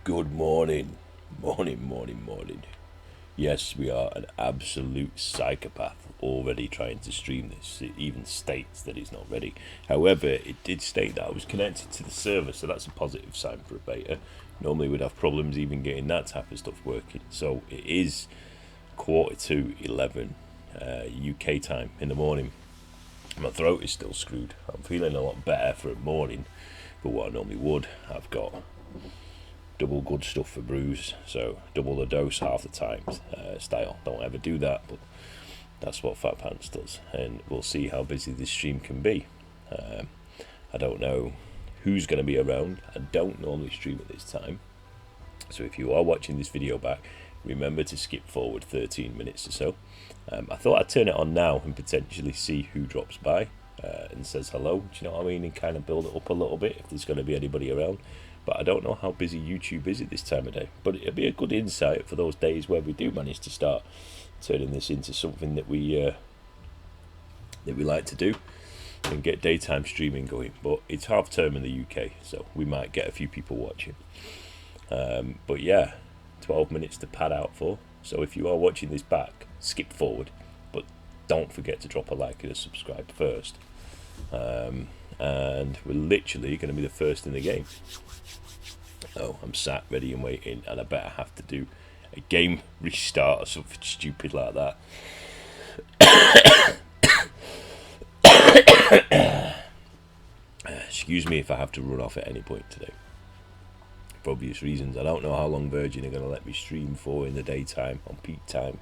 Good morning. Morning. Yes, we are an absolute psychopath already trying to stream this. It even states that it's not ready. However, it did state that I was connected to the server, so that's a positive sign for a beta. Normally we'd have problems even getting that type of stuff working. So it is 11:45 UK time in the morning. My throat is still screwed. I'm feeling a lot better for a morning, but what I normally would, I've got double good stuff for brews, so double the dose half the time style. Don't ever do that, but that's what phattpantz does, and we'll see how busy this stream can be. I don't know who's going to be around. I don't normally stream at this time, so if you are watching this video back, remember to skip forward 13 minutes or so. I thought I'd turn it on now and potentially see who drops by and says hello, do you know what I mean, and kind of build it up a little bit if there's going to be anybody around. But I don't know how busy YouTube is at this time of day, but it'll be a good insight for those days where we do manage to start turning this into something that we like to do and get daytime streaming going. But it's half term in the UK, so we might get a few people watching. But yeah, 12 minutes to pad out for. So if you are watching this back, skip forward, but don't forget to drop a like and a subscribe first. And we're literally going to be the first in the game. So I'm sat ready and waiting, and I better have to do a game restart or something stupid like that. Excuse me if I have to run off at any point today, for obvious reasons. I don't know how long Virgin are going to let me stream for in the daytime on peak time,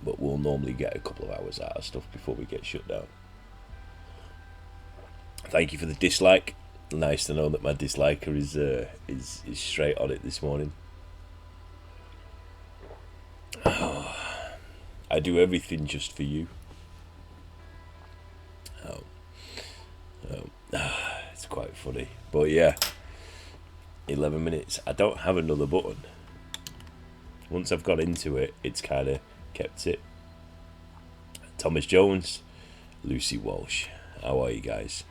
but we'll normally get a couple of hours out of stuff before we get shut down. Thank you for the dislike. Nice to know that my disliker is straight on it this morning. Oh, I do everything just for you. It's quite funny, but yeah, 11 minutes. I don't have another button. Once I've got into it, it's kind of kept it. Thomas Jones, Lucy Walsh, how are you guys?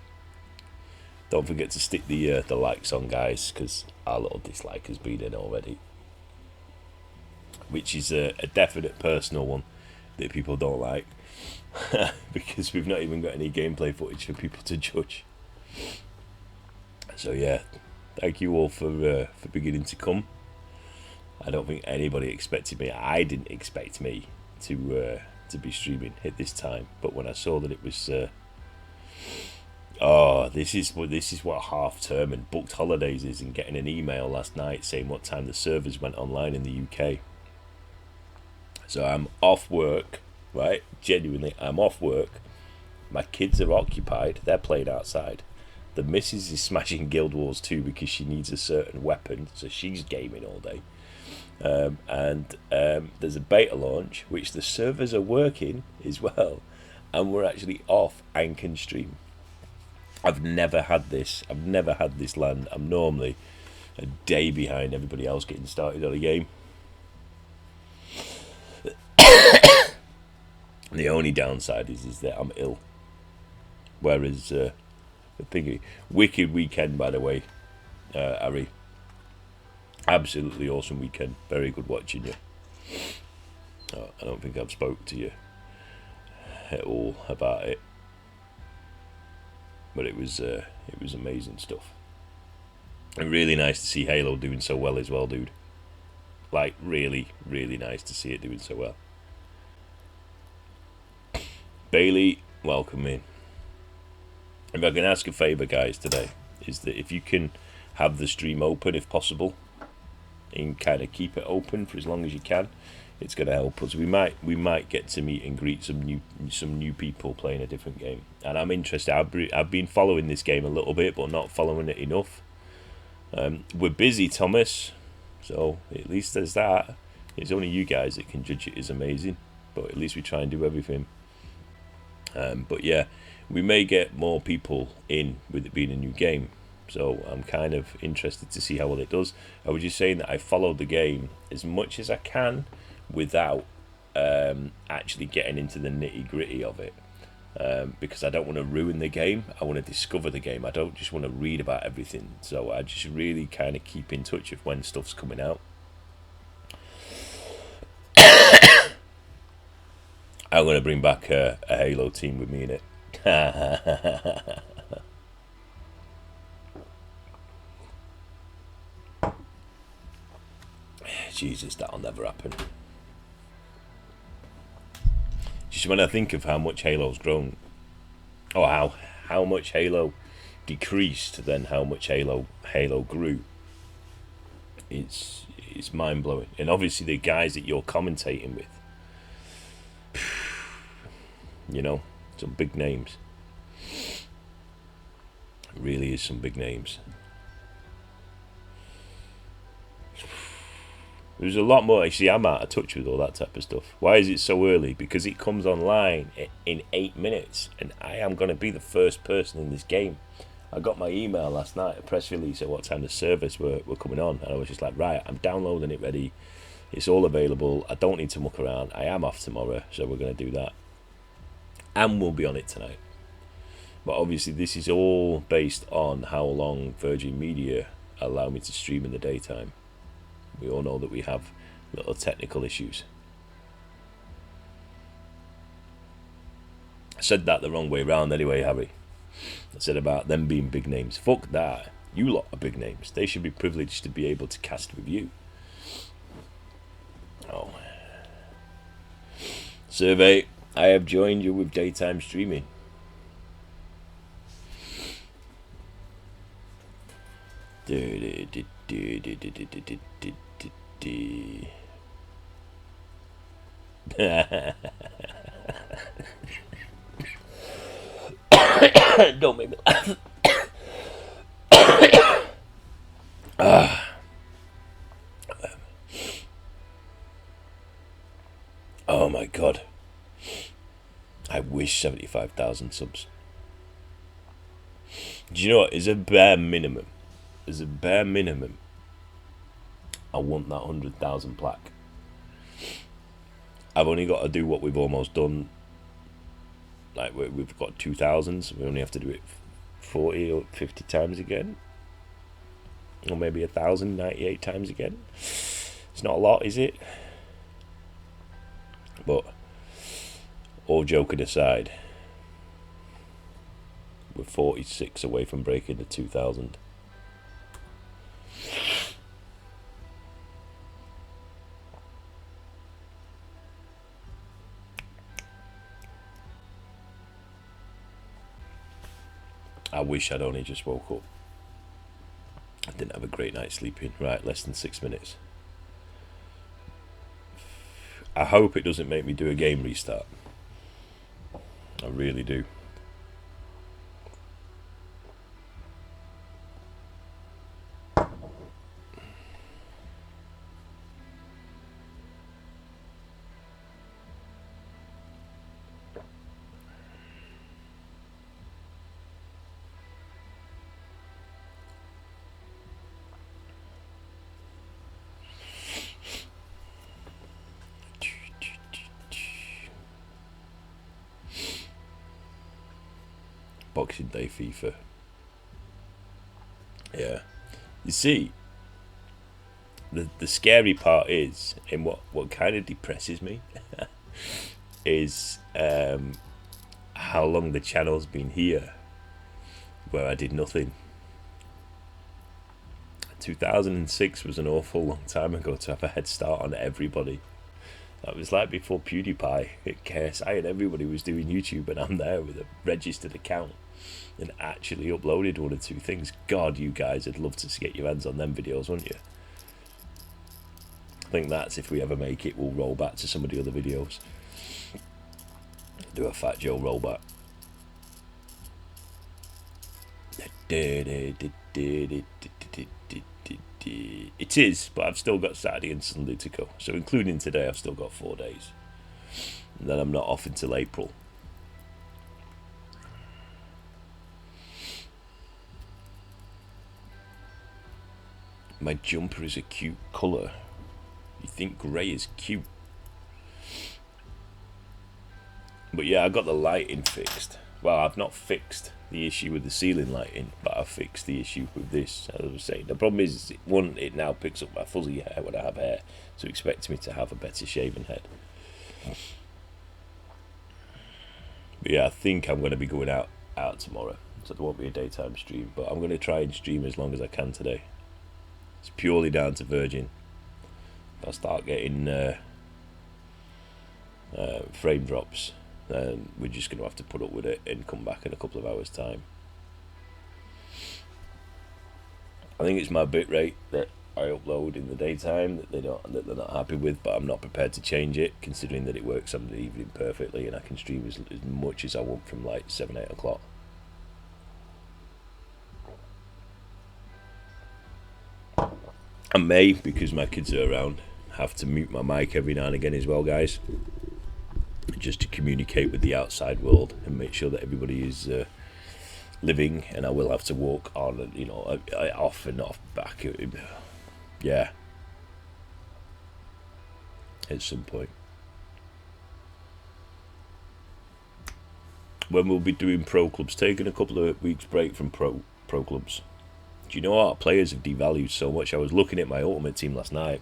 Don't forget to stick the likes on, guys, because our little dislike has been in already, which is a definite personal one that people don't like because we've not even got any gameplay footage for people to judge. So yeah, thank you all for beginning to come. I don't think anybody expected me. I didn't expect me to be streaming at this time, but when I saw that it was this is what half term and booked holidays is, and getting an email last night saying what time the servers went online in the UK. So I'm off work, right? Genuinely, I'm off work. My kids are occupied. They're playing outside. The missus is smashing Guild Wars 2 because she needs a certain weapon, so she's gaming all day. And there's a beta launch, which the servers are working as well, and we're actually off and can stream. I've never had this land. I'm normally a day behind everybody else getting started on a game. The only downside is that I'm ill. Whereas the thingy, wicked weekend, by the way, Harry. Absolutely awesome weekend. Very good watching you. I don't think I've spoke to you at all about it, but it was amazing stuff. And really nice to see Halo doing so well as well, dude. Like, really, really nice to see it doing so well. Bailey, welcome in. If I can ask a favour, guys, today, is that if you can have the stream open, if possible, and kind of keep it open for as long as you can, it's going to help us. We might get to meet and greet some new people playing a different game, and I'm interested. I've been following this game a little bit, but not following it enough. We're busy, Thomas, so at least there's that. It's only you guys that can judge it as amazing, but at least we try and do everything. But yeah, we may get more people in with it being a new game, so I'm kind of interested to see how well it does. I was just saying that I followed the game as much as I can without actually getting into the nitty gritty of it. because I don't want to ruin the game. I want to discover the game. I don't just want to read about everything. So I just really kind of keep in touch with when stuff's coming out. I'm going to bring back a Halo team with me in it. Jesus, that'll never happen. Just when I think of how much Halo's grown, or how much Halo decreased, then how much Halo grew, it's mind blowing. And obviously the guys that you're commentating with, you know, some big names. It really is some big names. There's a lot more. Actually, I'm out of touch with all that type of stuff. Why is it so early? Because it comes online in 8 minutes, and I am going to be the first person in this game. I got my email last night, a press release at what time the servers were coming on, and I was just like, right, I'm downloading it ready. It's all available. I don't need to muck around. I am off tomorrow, so we're going to do that. And we'll be on it tonight. But obviously, this is all based on how long Virgin Media allow me to stream in the daytime. We all know that we have little technical issues. I said that the wrong way around anyway, Harry. I said about them being big names. Fuck that. You lot are big names. They should be privileged to be able to cast with you. Oh. Survey. I have joined you with daytime streaming. Don't make me laugh. Oh my god. I wish 75,000 subs. Do you know what? As a bare minimum, I want that 100,000 plaque. I've only got to do what we've almost done. Like we've got 2,000, so we only have to do it 40 or 50 times again, or maybe 1,098 times again. It's not a lot, is it? But all joking aside, we're 46 away from breaking the 2,000. I wish I'd only just woke up. I didn't have a great night's sleeping. Right, less than 6 minutes. I hope it doesn't make me do a game restart. I really do. Boxing Day FIFA. Yeah. You see, the scary part is, and what kind of depresses me, is how long the channel's been here where I did nothing. 2006 was an awful long time ago to have a head start on everybody. That was like before PewDiePie at KSI and everybody was doing YouTube, and I'm there with a registered account and actually uploaded 1 or 2 things. God, you guys would love to get your hands on them videos, wouldn't you? I think that's, if we ever make it, we'll roll back to some of the other videos. Do a Fat Joe rollback. It is, but I've still got Saturday and Sunday to go. So including today, I've still got 4 days. And then I'm not off until April. My jumper is a cute colour. You think grey is cute. But yeah, I got the lighting fixed. Well, I've not fixed the issue with the ceiling lighting, but I've fixed the issue with this, as I was saying. The problem is, one, it now picks up my fuzzy hair when I have hair, so it expects me to have a better shaven head. But yeah, I think I'm going to be going out tomorrow, so there won't be a daytime stream, but I'm going to try and stream as long as I can today. It's purely down to Virgin. If I start getting frame drops, then we're just going to have to put up with it and come back in a couple of hours' time. I think it's my bitrate that I upload in the daytime that they're not happy with, but I'm not prepared to change it, considering that it works on the evening perfectly, and I can stream as much as I want from like 7-8 o'clock. I may, because my kids are around, have to mute my mic every now and again as well, guys, just to communicate with the outside world and make sure that everybody is living. And I will have to walk on, you know, off and off back. Yeah, at some point. When we'll be doing pro clubs, taking a couple of weeks break from pro clubs. Do you know what? Players have devalued so much. I was looking at my ultimate team last night,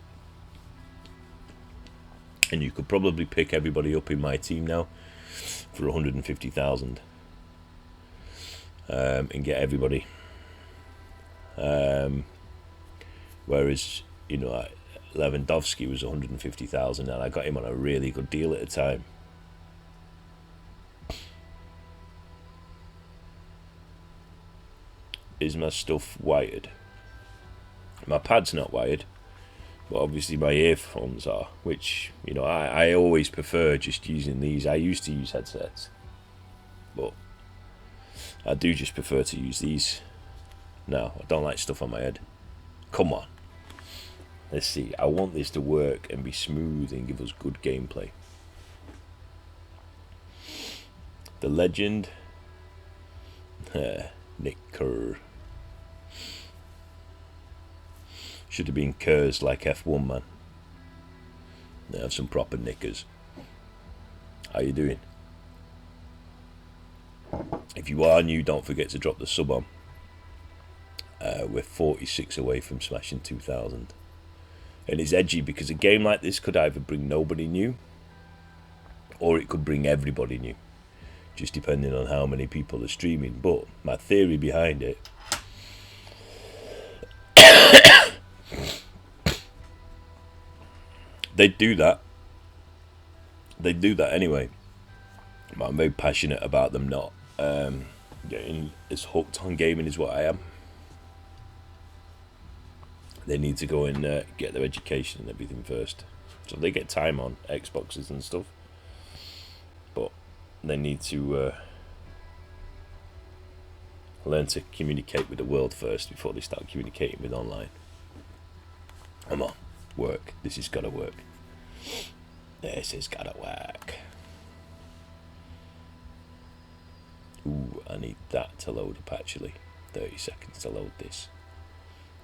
and you could probably pick everybody up in my team now for 150,000, and get everybody. Whereas, you know, Lewandowski was 150,000, and I got him on a really good deal at the time. Is my stuff wired? My pad's not wired, but obviously my earphones are, which, you know, I always prefer just using these. I used to use headsets, but I do just prefer to use these now. I don't like stuff on my head. Come on, let's see. I want this to work and be smooth and give us good gameplay. The legend, Nick Kerr. Should have been Kerrs like F1, man. They have some proper knickers. How you doing? If you are new, don't forget to drop the sub on. We're 46 away from smashing 2,000. And it's edgy because a game like this could either bring nobody new, or it could bring everybody new, just depending on how many people are streaming. But my theory behind it, they do that anyway, but I'm very passionate about them not getting as hooked on gaming as what I am. They need to go and get their education and everything first, so they get time on Xboxes and stuff, but they need to learn to communicate with the world first before they start communicating with online. Come on, work. This has got to work. This has got to work. Ooh, I need that to load up actually. 30 seconds to load this.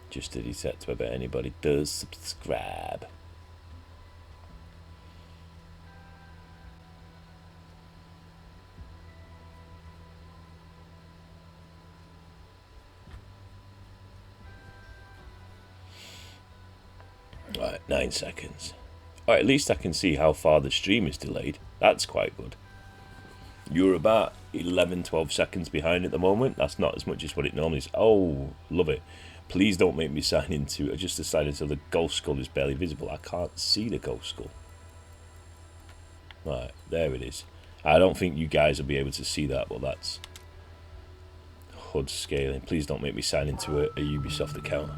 Just to detect whether anybody does subscribe. Right, 9 seconds. Alright, at least I can see how far the stream is delayed. That's quite good. You're about 11-12 seconds behind at the moment. That's not as much as what it normally is. Oh, love it. Please don't make me sign into... I just decided so the ghost skull is barely visible. I can't see the ghost skull. Right, there it is. I don't think you guys will be able to see that, but that's HUD scaling. Please don't make me sign into a Ubisoft account.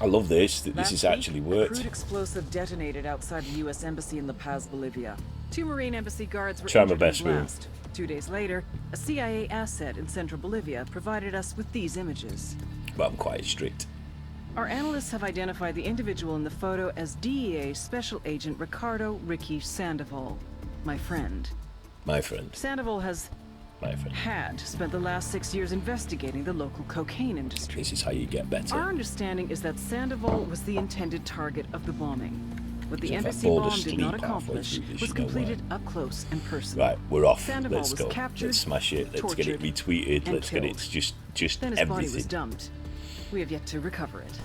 I love this. This has actually worked. A crude explosive detonated outside the U.S. Embassy in La Paz, Bolivia. 2 Marine Embassy guards were injured in the blast. 2 days later, a CIA asset in central Bolivia provided us with these images. But I'm quite strict. Our analysts have identified the individual in the photo as DEA Special Agent Ricardo Ricky Sandoval, my friend. My friend. Sandoval has spent the last 6 years investigating the local cocaine industry. This is how you get better. Our understanding is that Sandoval was the intended target of the bombing. What the So if I embassy fall bomb did asleep not halfway accomplish through this, was you know why. completed up close and personal. Right, we're off. Sandoval Let's was go. captured, Let's smash it. Let's get it tortured, retweeted. and Let's get it. killed. Just Then his body was everything. dumped. We have yet to recover it.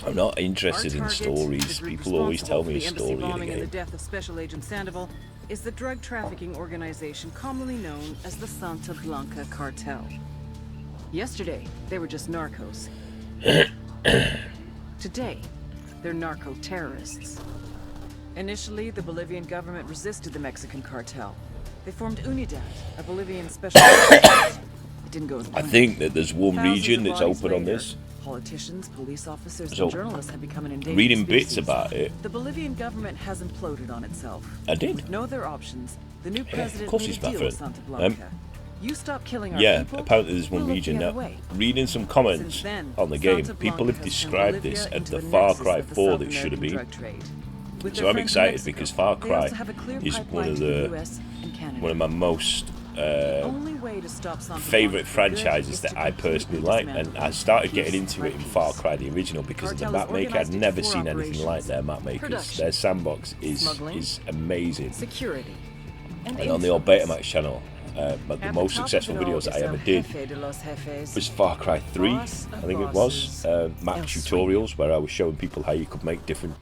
I'm not Our interested in target, stories. the group People always tell responsible me a for the embassy story in a bombing and the game. death of Special Agent Sandoval is the drug trafficking organization commonly known as the Santa Blanca Cartel. Yesterday, they were just narcos. Today, they're narco-terrorists. Initially, the Bolivian government resisted the Mexican cartel. They formed UNIDAD, a Bolivian special force. It didn't go as I planned. think that there's one Thousands region of that's bodies open on later, this. Politicians, police officers, So, and journalists have become an endangered reading bits species. about it. The Bolivian government has imploded on itself. I did. With no other options, the new Yeah, of president course made he's a my deal friend. with Santa Blanca. You stop killing our Yeah, people, apparently there's one we'll look region the now. other way. Reading some comments Since then, on the game, Santa people Blanca have has described turned this Bolivia as into the the Far nexus Cry of the 4 South that should have American been. drug trade. With So their I'm friends in excited Mexico, because Far they Cry also have a clear is pipeline one of to the US and Canada. one of my most Only way to stop Santa favourite Blanca for good franchises is that to I personally completely like, dismantle and I them, started getting piece into by it in Far piece. Cry the original because of the Cartel is map maker. I'd organized never into seen 4 anything like their map makers. Production, Their sandbox smuggling, is amazing. security, and And on the old influence. Betamax channel, but the At most top of successful it all videos that I is ever El did Jefe de los Jefes, was Far Cry 3, boss I of think it was, bosses, map El tutorials where I was showing people how you could make different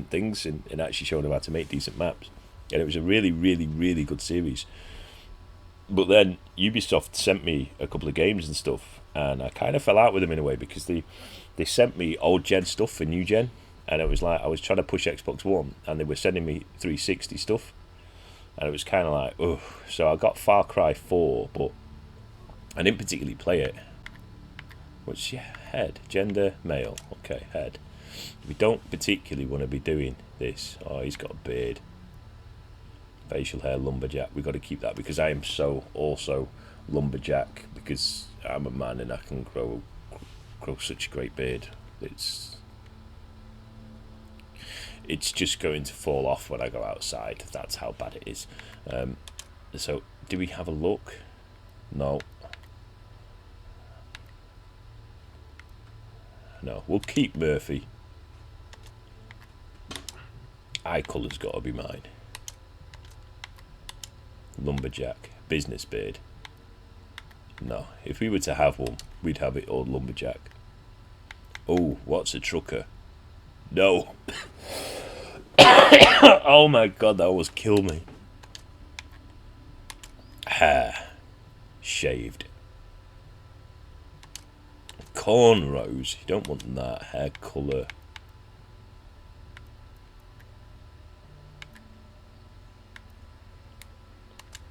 things and actually showing them how to make decent maps. And it was a really, really, really good series. But then Ubisoft sent me a couple of games and stuff, and I kind of fell out with them in a way because they sent me old gen stuff for new gen, and it was like I was trying to push Xbox One, and they were sending me 360 stuff, and it was kind of like, ugh. So I got Far Cry 4, but I didn't particularly play it. Which, yeah, head, gender, male, okay, head. We don't particularly want to be doing this. Oh, he's got a beard. Facial hair, lumberjack. We've got to keep that because I am so also lumberjack because I'm a man and I can grow such a great beard. It's just going to fall off when I go outside. That's how bad it is. So, do we have a look? No. No, we'll keep Murphy. Eye colour's got to be mine. Lumberjack, business beard. No, if we were to have one, we'd have it all lumberjack. Oh, what's a trucker? No. Oh my god, that almost killed me. Hair. Shaved. Cornrows. You don't want that. Hair colour.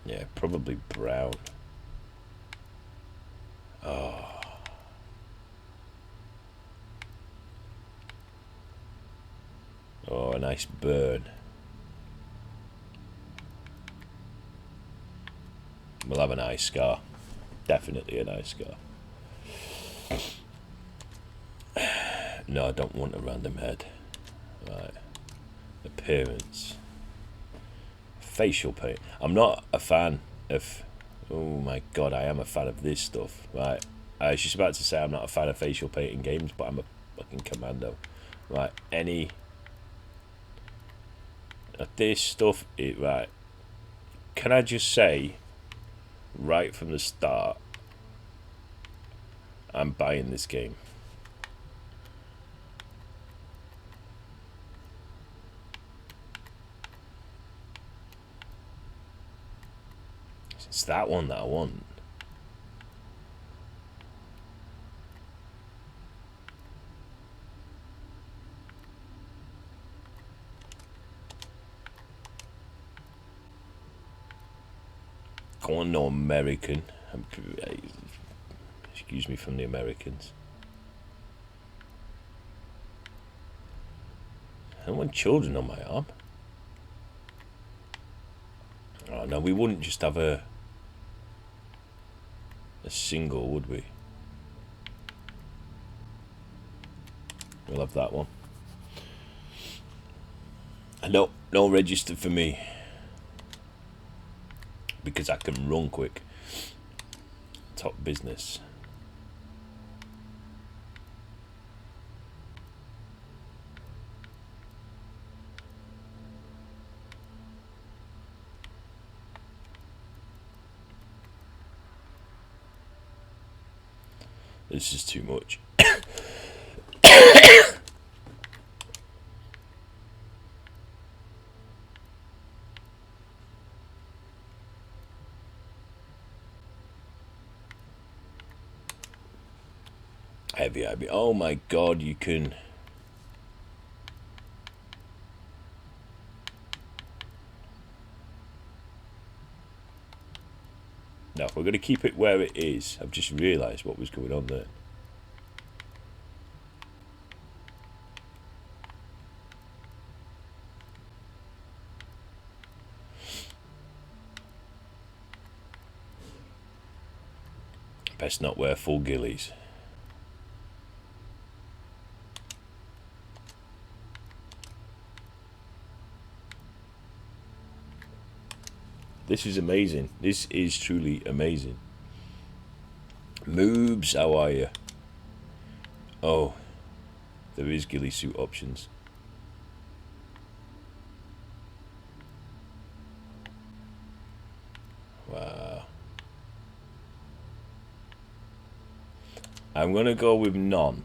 Yeah, probably brown. Oh. Oh, a nice burn. We'll have an eye scar. Definitely an eye scar. No, I don't want a random head. Right. Appearance. Facial paint. I'm not a fan of... Oh my god, I am a fan of this stuff. Right. I was just about to say I'm not a fan of facial paint in games, but I'm a fucking commando. Right. Any... This stuff... Right. Can I just say... Right from the start... I'm buying this game. It's that one that I want. Go on, no American. Excuse me from the Americans. I don't want children on my arm. Oh no, we wouldn't just have a single, would we? We'll have that one. And no register for me. Because I can run quick. Top business. This is too much. Heavy IB. Oh my god, you can. No, we're going to keep it where it is. I've just realised what was going on there. Best not wear full ghillies. This is amazing. This is truly amazing. Moobs, how are you? Oh, there is ghillie suit options. Wow. I'm gonna go with none.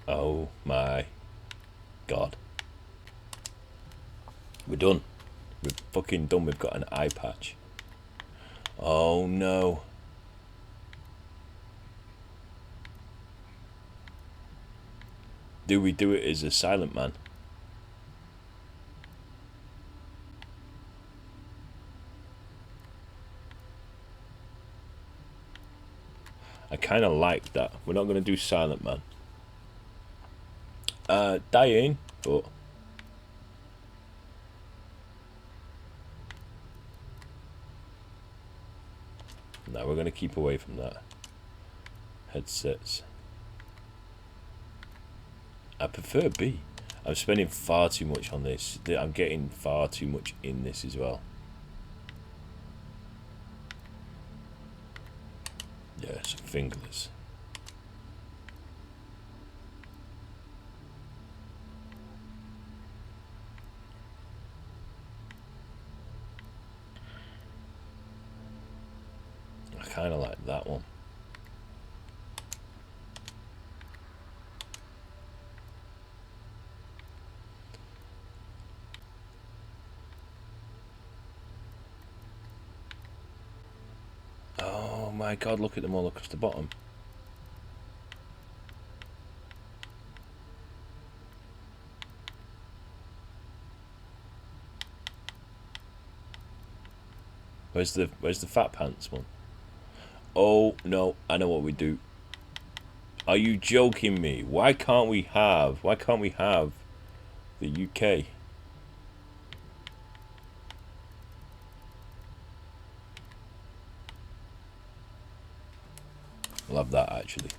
Oh my god. We're done. We're fucking done. We've got an eye patch. Oh no. Do we do it as a silent man? I kind of like that. We're not going to do silent man. Dying, but no, we're going to keep away from that. Headsets. I prefer B. I'm spending far too much on this. I'm getting far too much in this as well. Yeah, so fingerless. I kind of like that one. Oh my god, look at them all across the bottom. Where's the phattpantz one? Oh no, I know what we do. Are you joking me? Why can't we have the UK? I'll have that actually.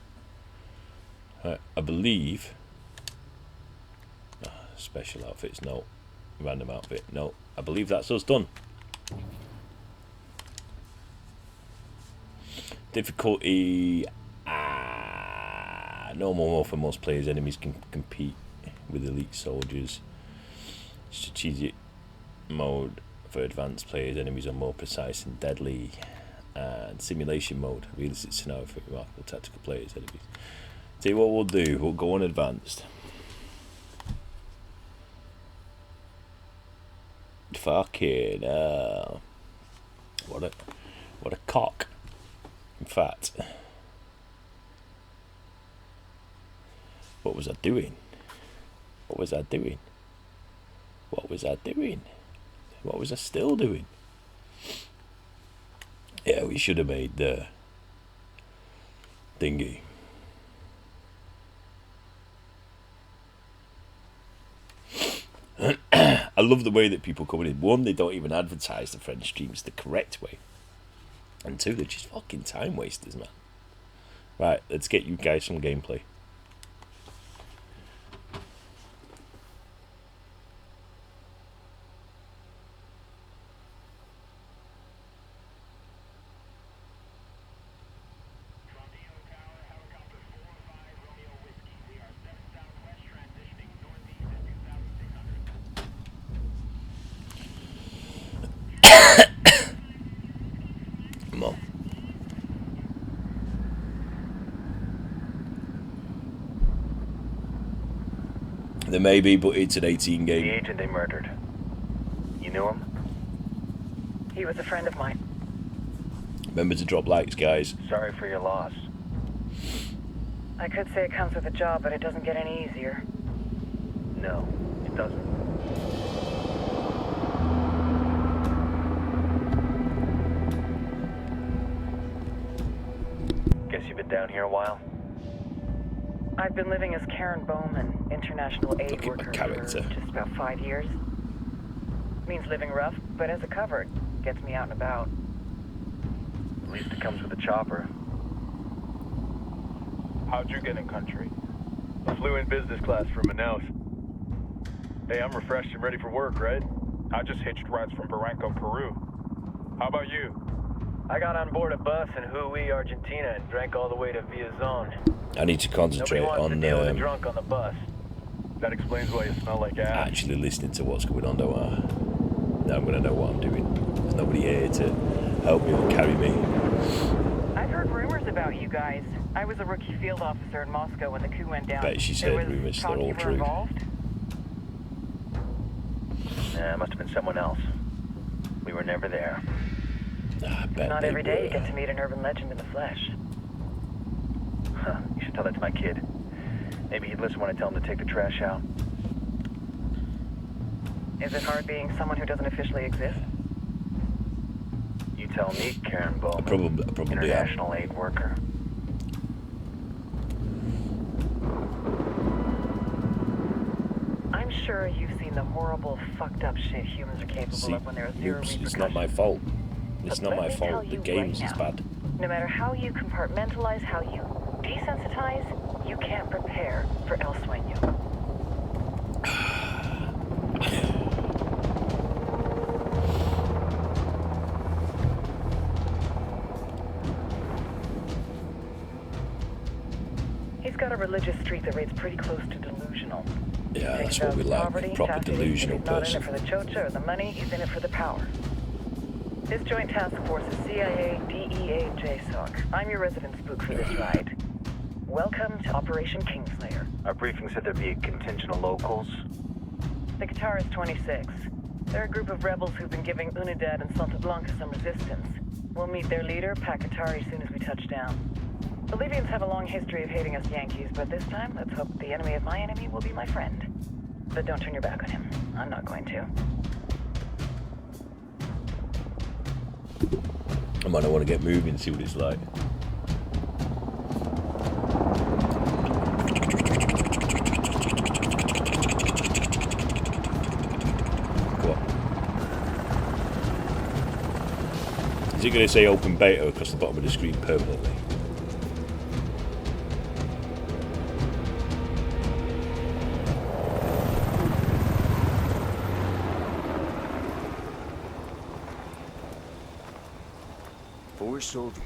Right, I believe special outfits, no. Random outfit, no. I believe that's us done. Difficulty normal mode for most players. Enemies can compete with elite soldiers. Strategic mode for advanced players. Enemies are more precise and deadly. And simulation mode, realistic scenario for remarkable tactical players. Enemies. Tell you what we'll do. We'll go on advanced. Fucking what a cock. In fact, what was I doing? What was I doing? What was I doing? What was I still doing? Yeah, we should have made the thingy. I love the way that people come in. One, they don't even advertise the French streams the correct way. And two, they're just fucking time wasters, man. Right, let's get you guys some gameplay. There may be, but it's an 18 game. The agent they murdered. You knew him? He was a friend of mine. Remember to drop likes, guys. Sorry for your loss. I could say it comes with a job, but it doesn't get any easier. No, it doesn't. Guess you've been down here a while? I've been living as Karen Bowman, international aid Look at my worker character. for just about 5 years. Means living rough, but as a cover, gets me out and about. At least it comes with a chopper. How'd you get in country? I flew in business class from Manaus. Hey, I'm refreshed and ready for work, right? I just hitched rides from Barranco, Peru. How about you? I got on board a bus in Hui, Argentina, and drank all the way to Villazon. I need to concentrate Nobody wants on to deal with a drunk on the bus. That explains why you smell like ass. actually listening to what's going on, don't I? Now I'm going to know what I'm doing. There's nobody here to help me or carry me. I've heard rumors about you guys. I was a rookie field officer in Moscow when the coup went down. Bet she's heard rumors, they're all true. Involved? Nah, it must have been someone else. We were never there. I bet Not they every day you were. get to meet an urban legend in the flesh. Huh, you should tell that to my kid. Maybe he'd listen when I tell him to take the trash out. Is it hard being someone who doesn't officially exist? You tell me, Karen Bowman. Probably international aid worker. I'm sure you've seen the horrible, fucked up shit humans are capable See, of when there are zero oops, repercussions. it's not my fault. It's But not let my me tell fault. The you games right is now, bad. No matter how you compartmentalize, how you desensitize, you can't prepare for El Sueño. He's got a religious streak that rates pretty close to delusional. Yeah, Takes that's what out we like. poverty, Proper calculates delusional he's not person. in it for the chocha or the money, he's in it for the power. This joint task force is CIA, DEA, JSOC. I'm your resident spook for this ride. Welcome to Operation Kingslayer. Our briefing said there'd be a contingent of locals. The Qatar is 26. They're a group of rebels who've been giving Unidad and Santa Blanca some resistance. We'll meet their leader, Qatari, as soon as we touch down. The Libyans have a long history of hating us Yankees, but this time, let's hope the enemy of my enemy will be my friend. But don't turn your back on him. I'm not going to. I might not want to get moving and see what it's like. Go on. Is it going to say open beta across the bottom of the screen permanently?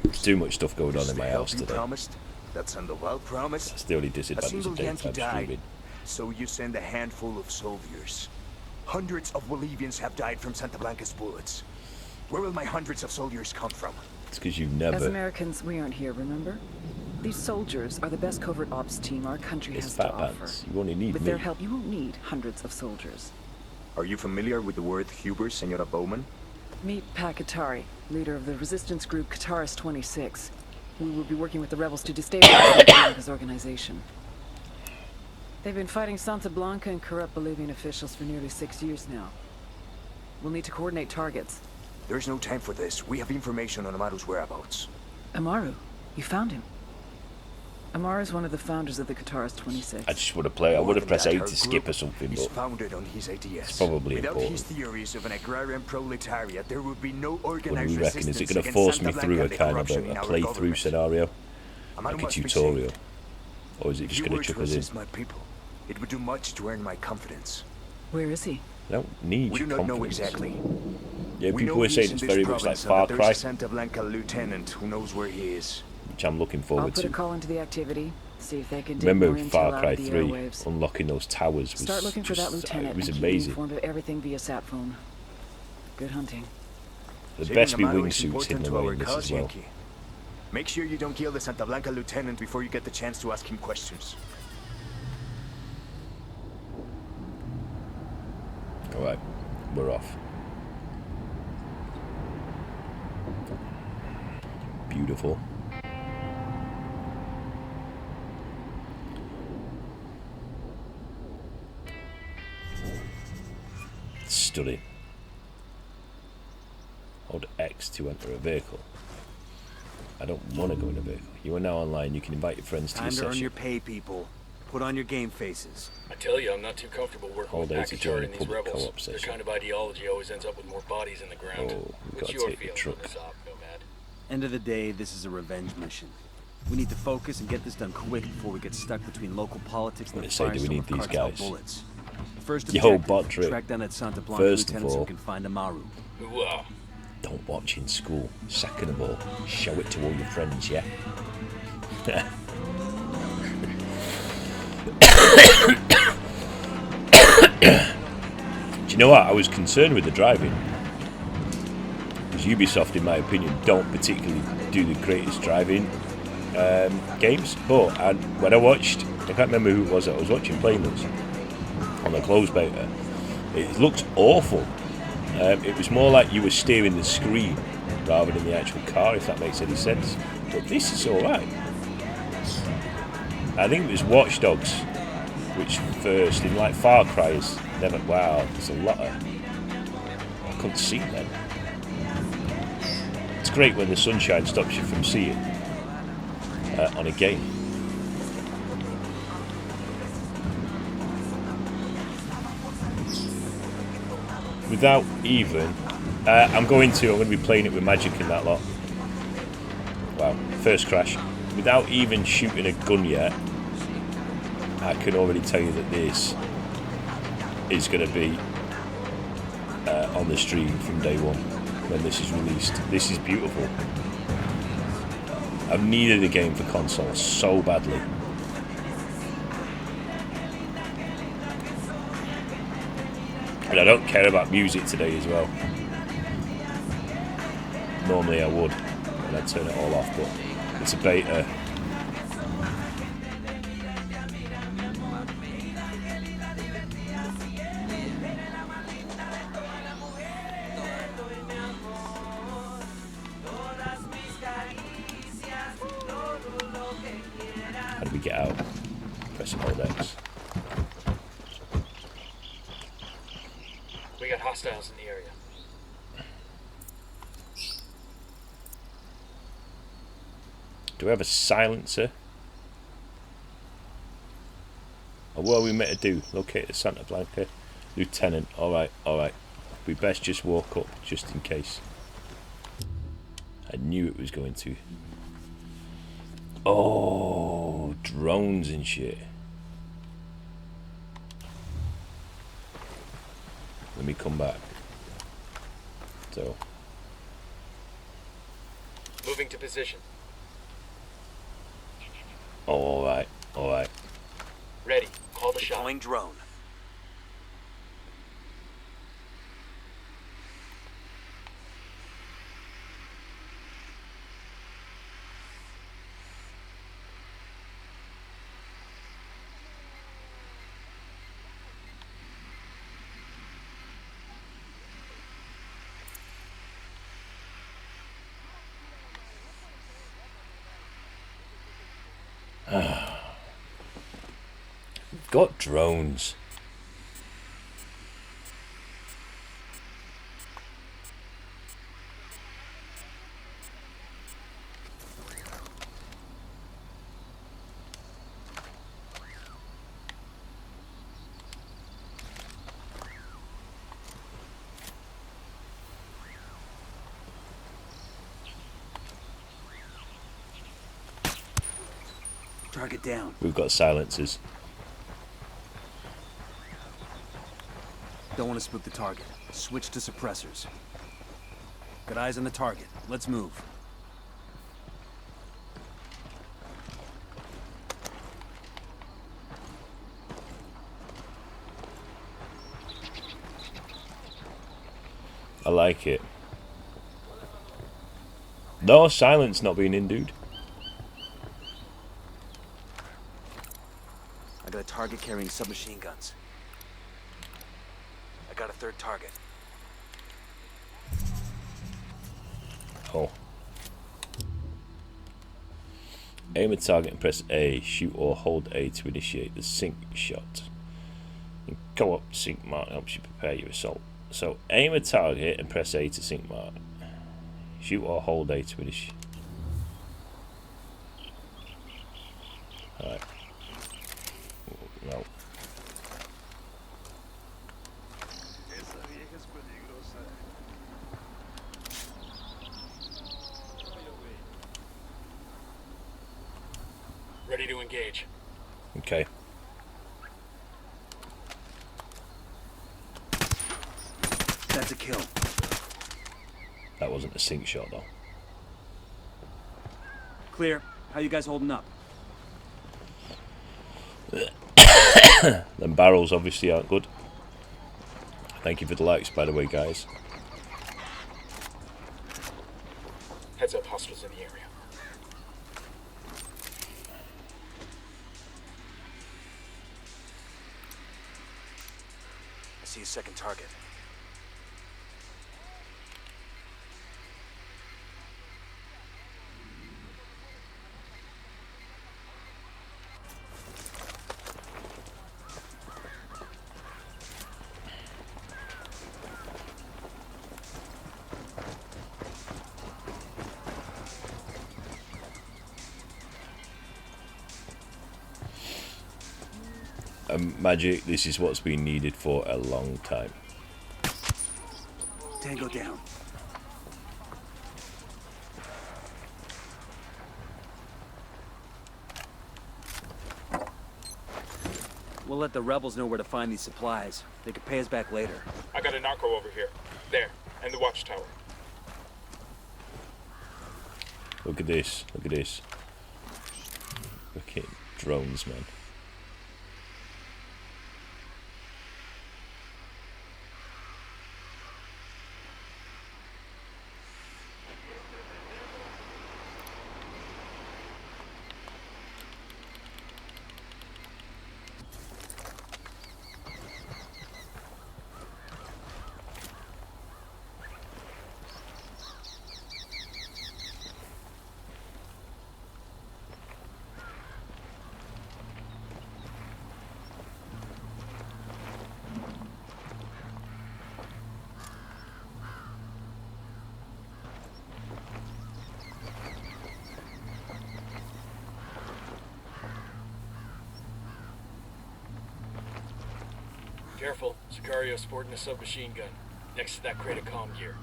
There's too much stuff going on in my house today. Promised, that Sandoval promised. That's the only A disadvantage single of daytime Yankee died, streaming. so you send a handful of soldiers. Hundreds of Bolivians have died from Santa Blanca's bullets. Where will my hundreds of soldiers come from? It's because you As never... Americans, we aren't here, remember? These soldiers are the best covert ops team our country It's has to offer. phattpantz. You only need With me. their help, you won't need hundreds of soldiers. Are you familiar with the word Huber, Senora Bowman? Meet Qatari, leader of the resistance group Qatar's 26. We will be working with the rebels to destabilize Blanca's organization. They've been fighting Santa Blanca and corrupt Bolivian officials for nearly 6 years now. We'll need to coordinate targets. There's no time for this. We have information on Amaru's whereabouts. Amaru, you found him. Amaru is one of the founders of the Qatar's 26. I just want to play. I More would have than pressed that, A her to skip group or something, is but founded on his ideas. it's probably Without important. his theories of an agrarian proletariat, there would be no what do organized we reckon? resistance Is it going to against force Santa me through Blanca a and the kind of corruption a in our playthrough government. scenario? Amaru Like a must be tutorial? safe. Or is it If just you going were to chuck to us in? assist my people, it would do much to earn my confidence. Where is he? I don't need We do your not know confidence. exactly. Yeah, We people know were he saying is it's in this very much like province and Far that Cry, there's a Santa Blanca lieutenant who knows where he is. which I'm looking I'll forward put a to. call into the activity, see if they can dig Remember more intel Far out Cry of the 3, airwaves. unlocking those towers was Start looking for that just, lieutenant it was and keep me amazing. informed of everything via sat phone. Good hunting. There'd Saving best be Amaru is wingsuits important hidden to away our in this cause, as well. Yankee. Make sure you don't kill the Santa Blanca lieutenant before you get the chance to ask him questions. cover off. Beautiful. Stunning. Hold X to enter a vehicle. I don't want to go in a vehicle. You are now online. You can invite your friends to your session. Time to earn your pay, people. Put on your game faces. I tell you, I'm not too comfortable working with Packard and these rebels. Their kind of ideology always ends up with more bodies in the ground. Oh, we've What's got to your take the feeling truck. on this op, Nomad? End of the day, this is a revenge mission. We need to focus and get this done quick before we get stuck between local politics and the Say, do we firestorm need of these cartel guys? bullets. The first Yo, objective, bot trip. track down that Santa Blanca First of lieutenant so all- we can find Amaru. Ooh, Don't watch in school. Second of all, show it to all your friends, yeah? Do you know what? I was concerned with the driving. Because Ubisoft, in my opinion, don't particularly do the greatest driving games. But when I watched, I can't remember who it was that I was watching playing this on the closed beta, it looked awful. It was more like you were steering the screen rather than the actual car, if that makes any sense. But this is alright. I think it was Watch Dogs, which first, in like Far Cry, is never. Wow, there's a lot of. I couldn't see then. It's great when the sunshine stops you from seeing on a game. Without even, I'm going to be playing it with Magic in that lot. Wow, first crash. Without even shooting a gun yet, I can already tell you that this is going to be on the stream from day one when this is released. This is beautiful. I've needed a game for console so badly. And I don't care about music today as well. Normally I would, and I'd turn it all off, but it's a beta. How do we get out? Pressing hold X. we got hostiles in the area. Do we have a silencer? Or what are we meant to do? Locate the Santa Blanca lieutenant. Alright, alright. We best just walk up just in case. I knew it was going to. Oh, drones and shit. Let me come back. So. Moving to position. Oh, alright, alright. Ready. Call the shot. Deploying drone. We've got drones. Target down. We've got silencers. Don't want to spook the target. Switch to suppressors. Got eyes on the target. Let's move. I like it. No, silence not being in, dude. I got a target carrying submachine guns. I got a third target. Oh. Aim a target and press A. Shoot or hold A to initiate the sink shot. In co-op, sink mark helps you prepare your assault. So aim a target and press A to sink mark. Shoot or hold A to initiate. Alright. No. Ready to engage. Okay. That's a kill. That wasn't a sink shot though. Clear. How you guys holding up? Them barrels obviously aren't good. Thank you for the likes, by the way, guys. Heads up, hostiles in the area. I see a second target. Magic, this is what's been needed for a long time. Tango down. We'll let the rebels know where to find these supplies. They could pay us back later. I got a narco over here. There, and the watchtower. Look at this, look at this. Fucking drones, man. Careful, Sicario's sporting a submachine gun next to that crate of comm gear.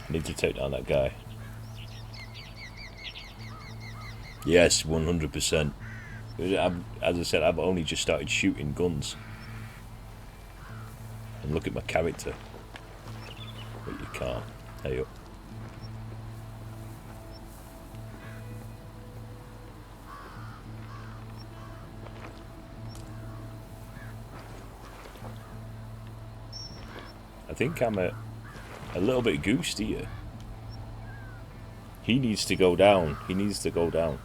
I need to take down that guy. Yes, 100%. As I said, I've only just started shooting guns. And look at my character. But you can't. Hey up. I think I'm a little bit goosed here. He needs to go down. He needs to go down.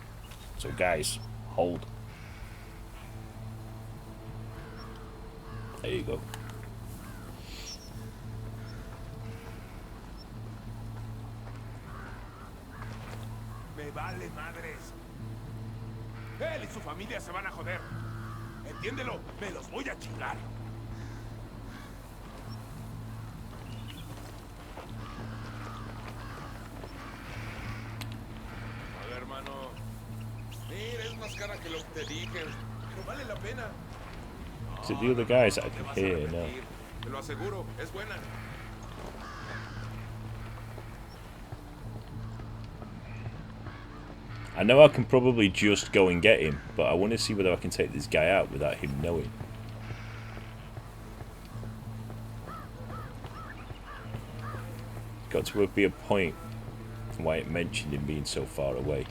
So guys, hold. There you go. Me vale madres. Él y su familia se van a joder. Entiéndelo, me los voy a chingar. Que lo que te dije, pero vale la pena. Is it the other guys that I can hear now? Te lo aseguro, es buena. I know I can probably just go and get him, but I want to see whether I can take this guy out without him knowing. Got to be a point why it mentioned him being so far away.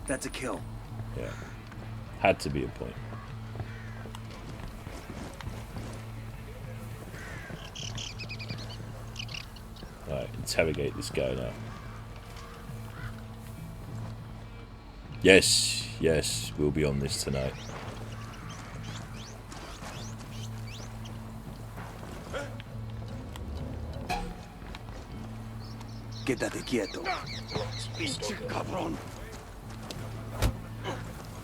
That's a kill. Yeah. Had to be a point. Alright, interrogate this guy now. Yes, yes, we'll be on this tonight. Quédate quieto. Pinche cabrón.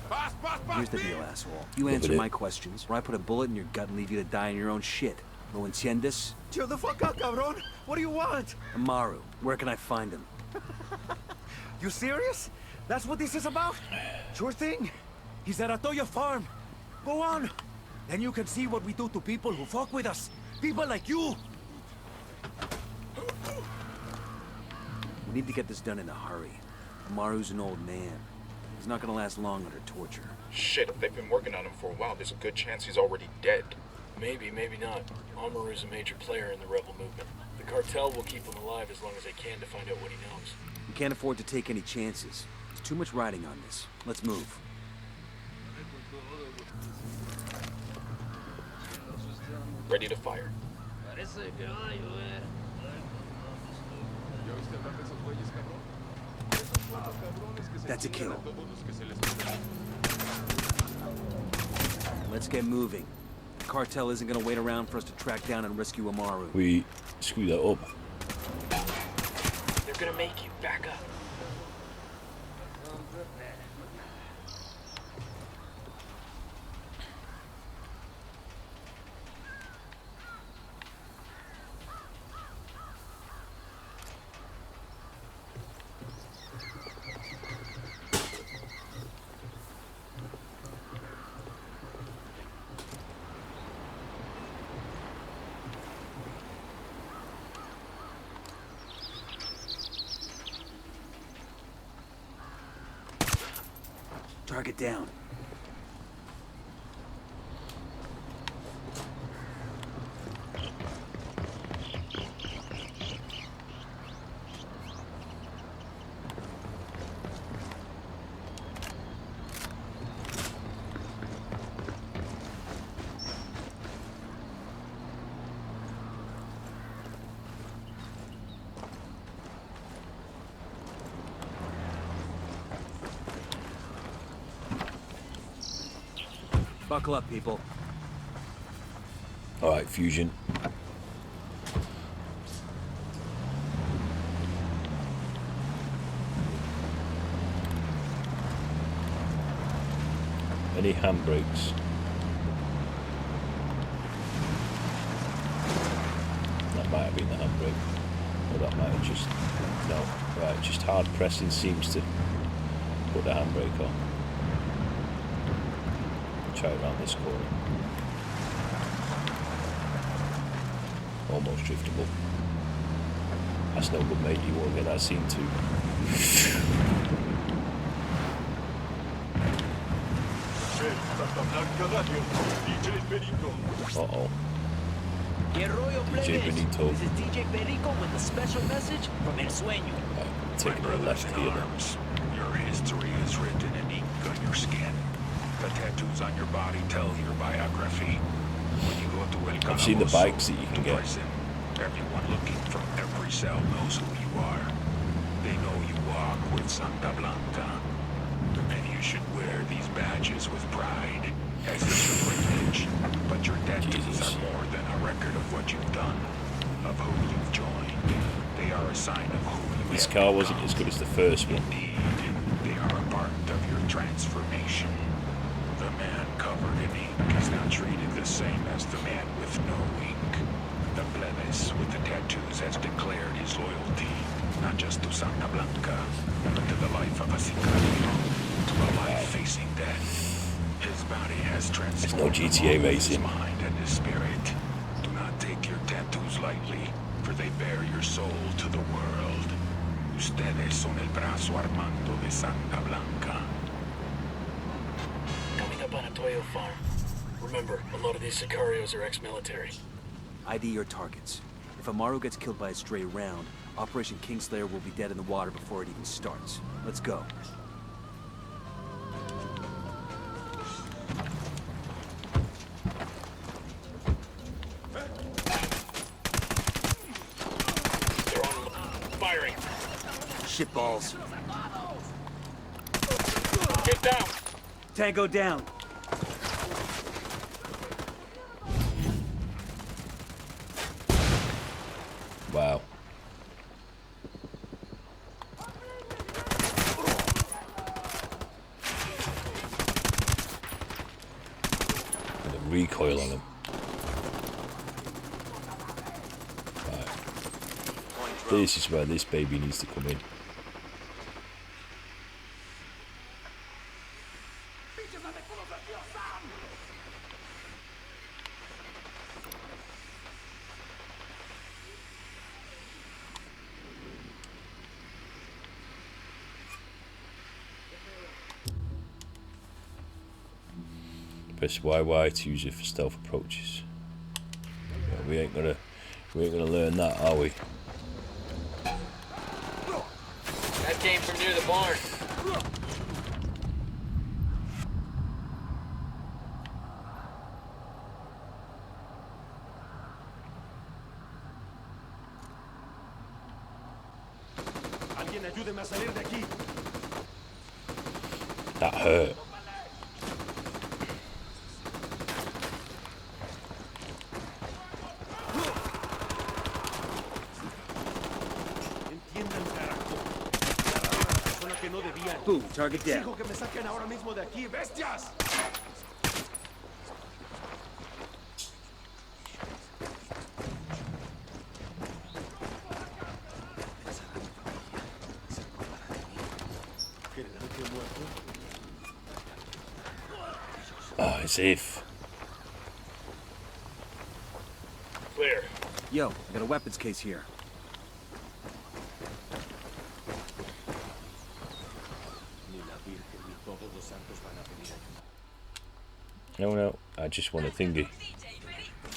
Pass, pass, pass. Here's the deal, asshole. You answer my questions, or I put a bullet in your gut and leave you to die in your own shit. ¿Lo entiendes? Chill the fuck out, cabrón. What do you want? Amaru, where can I find him? You serious? That's what this is about? Sure thing. He's at Atoya Farm. Go on. Then you can see what we do to people who fuck with us. People like you. We need to get this done in a hurry. Amaru's an old man. He's not gonna last long under torture. Shit, if they've been working on him for a while, there's a good chance he's already dead. Maybe, maybe not. Amaru's a major player in the rebel movement. The cartel will keep him alive as long as they can to find out what he knows. We can't afford to take any chances. There's too much riding on this. Let's move. Ready to fire. That's a kill. Let's get moving. The cartel isn't gonna wait around for us to track down and rescue Amaru. We screw that up. They're gonna make you back up. Target down. Buckle up, people. All right, fusion. Any handbrakes? That might have been the handbrake. Or that might have just... No. Right, just hard pressing seems to put the handbrake on. Try around this corner. Almost driftable. That's no good, mate. You won't get that scene too. Uh-oh. DJ Benito. This is DJ Perico with a special message from El Sueño. Right, taking a left here then. Your history is written in ink on your skin. The tattoos on your body tell your biography. When you go to El I've seen the bikes that you can get. Prison, everyone looking from every cell knows who you are. They know you walk with Santa Blanca. And you should wear these badges with pride, as is your privilege. But your tattoos are more than a record of what you've done, of who you've joined. They are a sign of who you This have car wasn't become. as good as the first one. Indeed, they are a part of your transformation. The man covered in ink is now treated the same as the man with no ink. The plebis with the tattoos has declared his loyalty, not just to Santa Blanca, but to the life of a sicario, to a life facing death. His body has transformed no GTA racing. his mind and his spirit. Do not take your tattoos lightly, for they bear your soul to the world. Ustedes son el brazo armado de Santa Blanca. Coming up on Atoyo Farm. Remember, a lot of these sicarios are ex-military. ID your targets. If Amaru gets killed by a stray round, Operation Kingslayer will be dead in the water before it even starts. Let's go. They're on firing. Shitballs. Get down! Tango down. Wow. recoil on them. Right. This is where this baby needs to come in. Press YY to use it for stealth approaches. Yeah, we ain't gonna learn that, are we? That came from near the barn. Alguien ayúdeme a salir de aquí. That hurt. Boom, target down. Exijo que me saquen ahora mismo de aquí, bestias. Oh, as if. Clear. Yo, I got a weapons case here. No, I just want a thingy.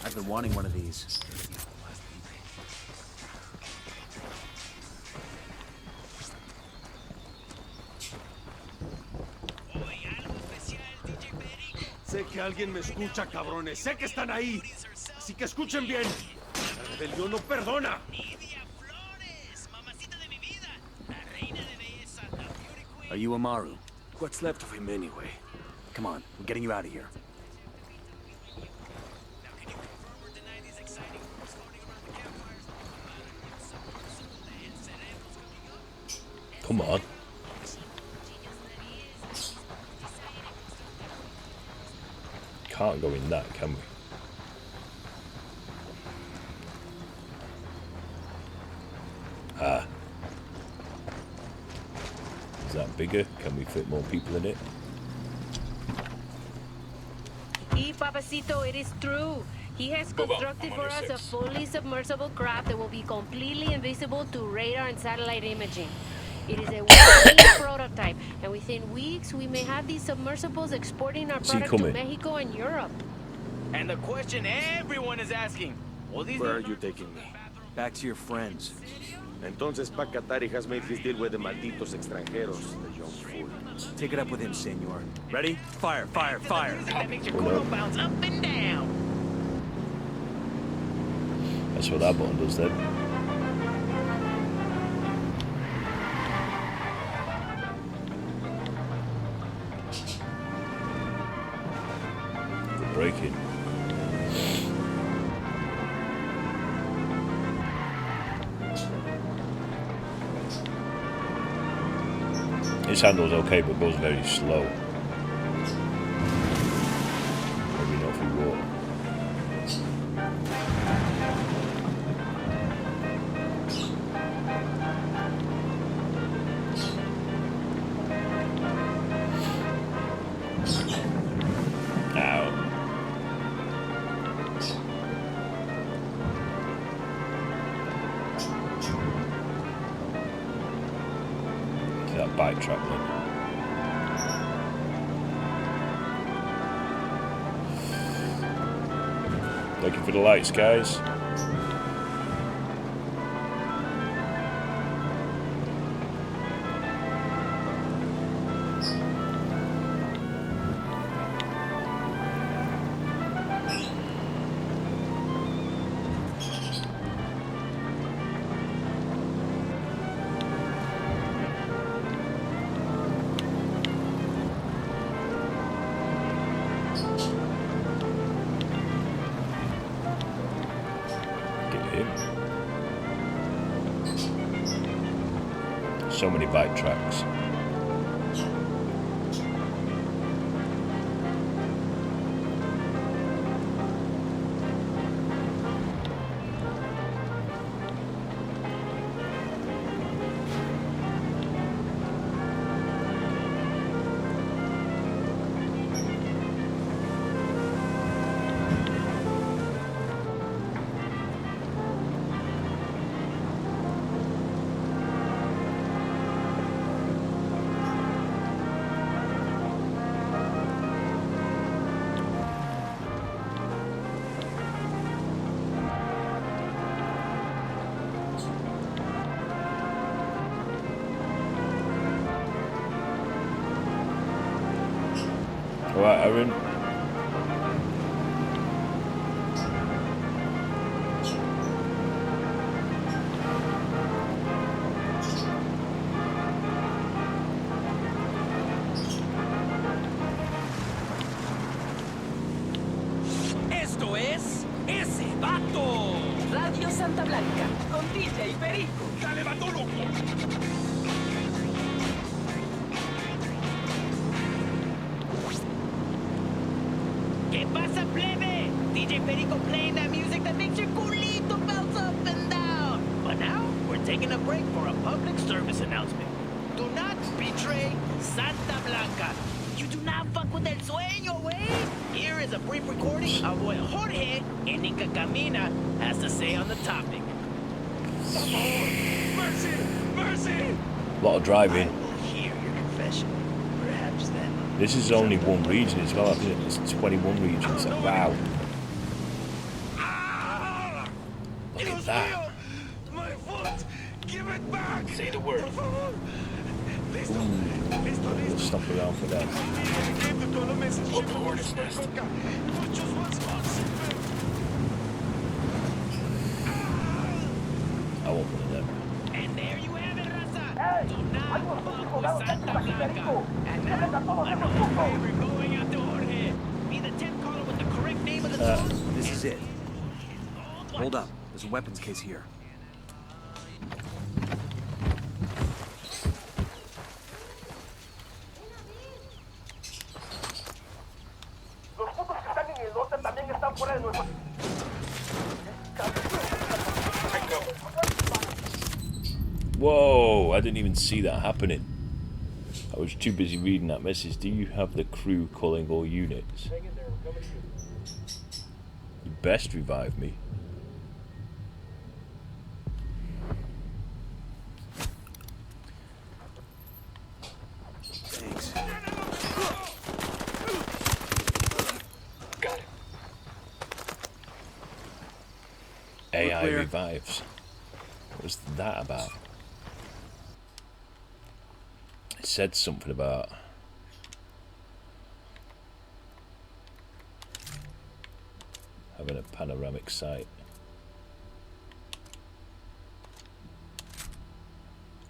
I've been wanting one of these. Sé que alguien me escucha, cabrones. Sé que están ahí. Así que escuchen bien. La rebelión no perdona. Are you Amaru? What's left of him anyway? Come on, we're getting you out of here. Come on. Can't go in that, can we? Ah. Is that bigger? Can we fit more people in it? Y Papacito, it is true. He has constructed for us a fully submersible craft that will be completely invisible to radar and satellite imaging. It is a working prototype, and within weeks we may have these submersibles exporting our product to Mexico and Europe. And the question everyone is asking, Where are you taking me? Back to your friends. Entonces Pacatari has made his deal with the malditos extranjeros, the young fool. Take it up with him, senor. Ready? Fire, fire, fire. that makes your coil bounce up and down. That's what that button does then. Good braking. His handle's okay, but goes very slow. Maybe not if we walk. That bike track then. Thank you for the lights, guys. So many bike tracks. Alright, Aaron. Esto es ese vato. Radio Santa Blanca, con DJ Perico. Dale, vato loco. ¿Qué pasa, plebe? DJ Perico playing that music that makes your culito bounce up and down. But now, we're taking a break for a public service announcement. Do not betray Santa Blanca. You do not fuck with El Sueño, way. Here is a brief recording of what Jorge in Inca Camina has to say on the topic. Mercy! Mercy! A lot of driving. I will hear your confession. Perhaps then. This is only one region as well. I think it's 21 regions. Wow. Look at that. My foot! Give it back! Say the word. Ooh. Stop around for that. Hope the hornet's nest. I want one of them. And there you have it, Raza. Do not fuck with Santa Blanca. And now, another favor going out to Jorge. Be the 10th caller with the correct name of the song. This is it. Hold up. There's a weapons case here. Whoa, I didn't even see that happening. I was too busy reading that message. Do you have the crew calling all units? You best revive me. Thanks. Got it. AI revives. What was that about? It said something about having a panoramic sight.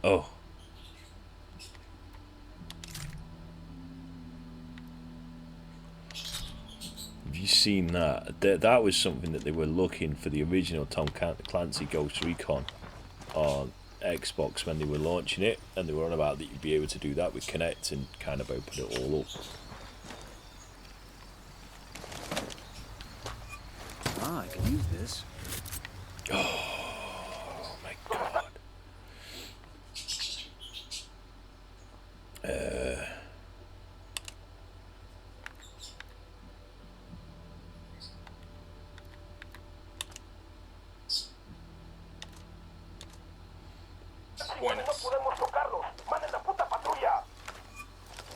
Oh. Have you seen that? That was something that they were looking for, the original Tom Clancy Ghost Recon on Xbox when they were launching it, and they were on about that you'd be able to do that with Kinect and kind of open it all up. Ah, I can use this. Oh my god.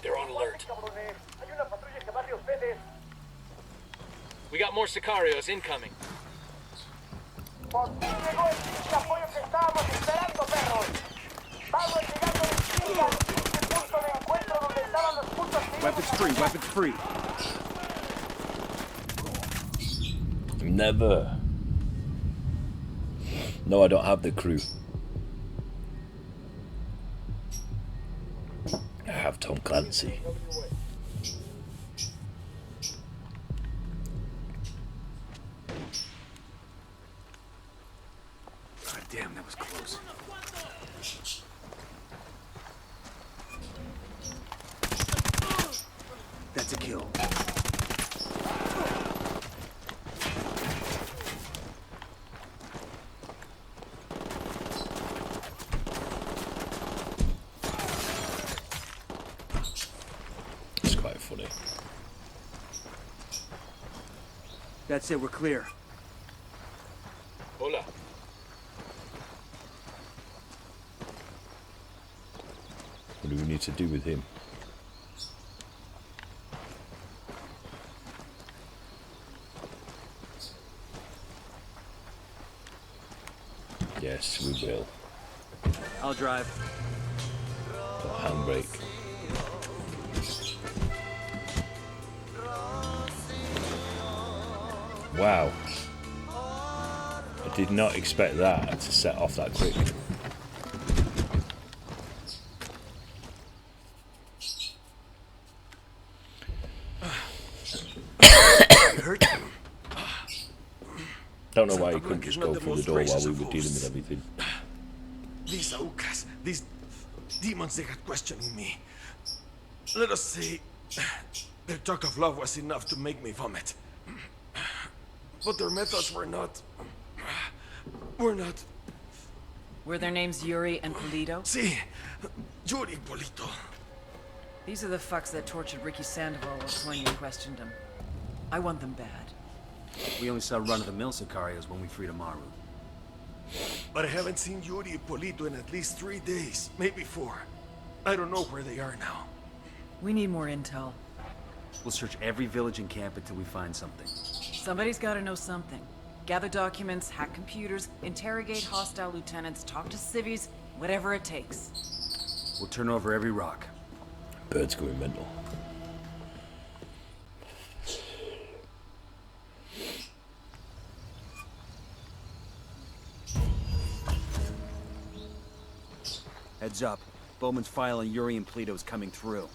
They're on alert. We got more Sicarios incoming. Weapons free, weapons free. Never. No, I don't have the crew. I have Tom Clancy. God damn, that was close. That's a kill. It's quite funny. That's it, we're clear. Hola. What do we need to do with him? Yes, we will. I'll drive. Got a handbrake. Wow. I did not expect that to set off that quick. Don't know why he couldn't just go through the door while we were dealing with everything. These Aucas, these demons, they had questioning me. Let us say, their talk of love was enough to make me vomit. But their methods were not... Were their names Yuri and Polito? Si, Yuri Polito. These are the fucks that tortured Ricky Sandoval while Sueño questioned him. I want them bad. We only saw run-of-the-mill Sicarios when we freed Amaru. But I haven't seen Yuri and Polito in at least 3 days, maybe 4. I don't know where they are now. We need more intel. We'll search every village and camp until we find something. Somebody's gotta know something. Gather documents, hack computers, interrogate hostile lieutenants, talk to civvies, whatever it takes. We'll turn over every rock. Bird's going mental. Heads up. Bowman's file on Yuri and Polito is coming through.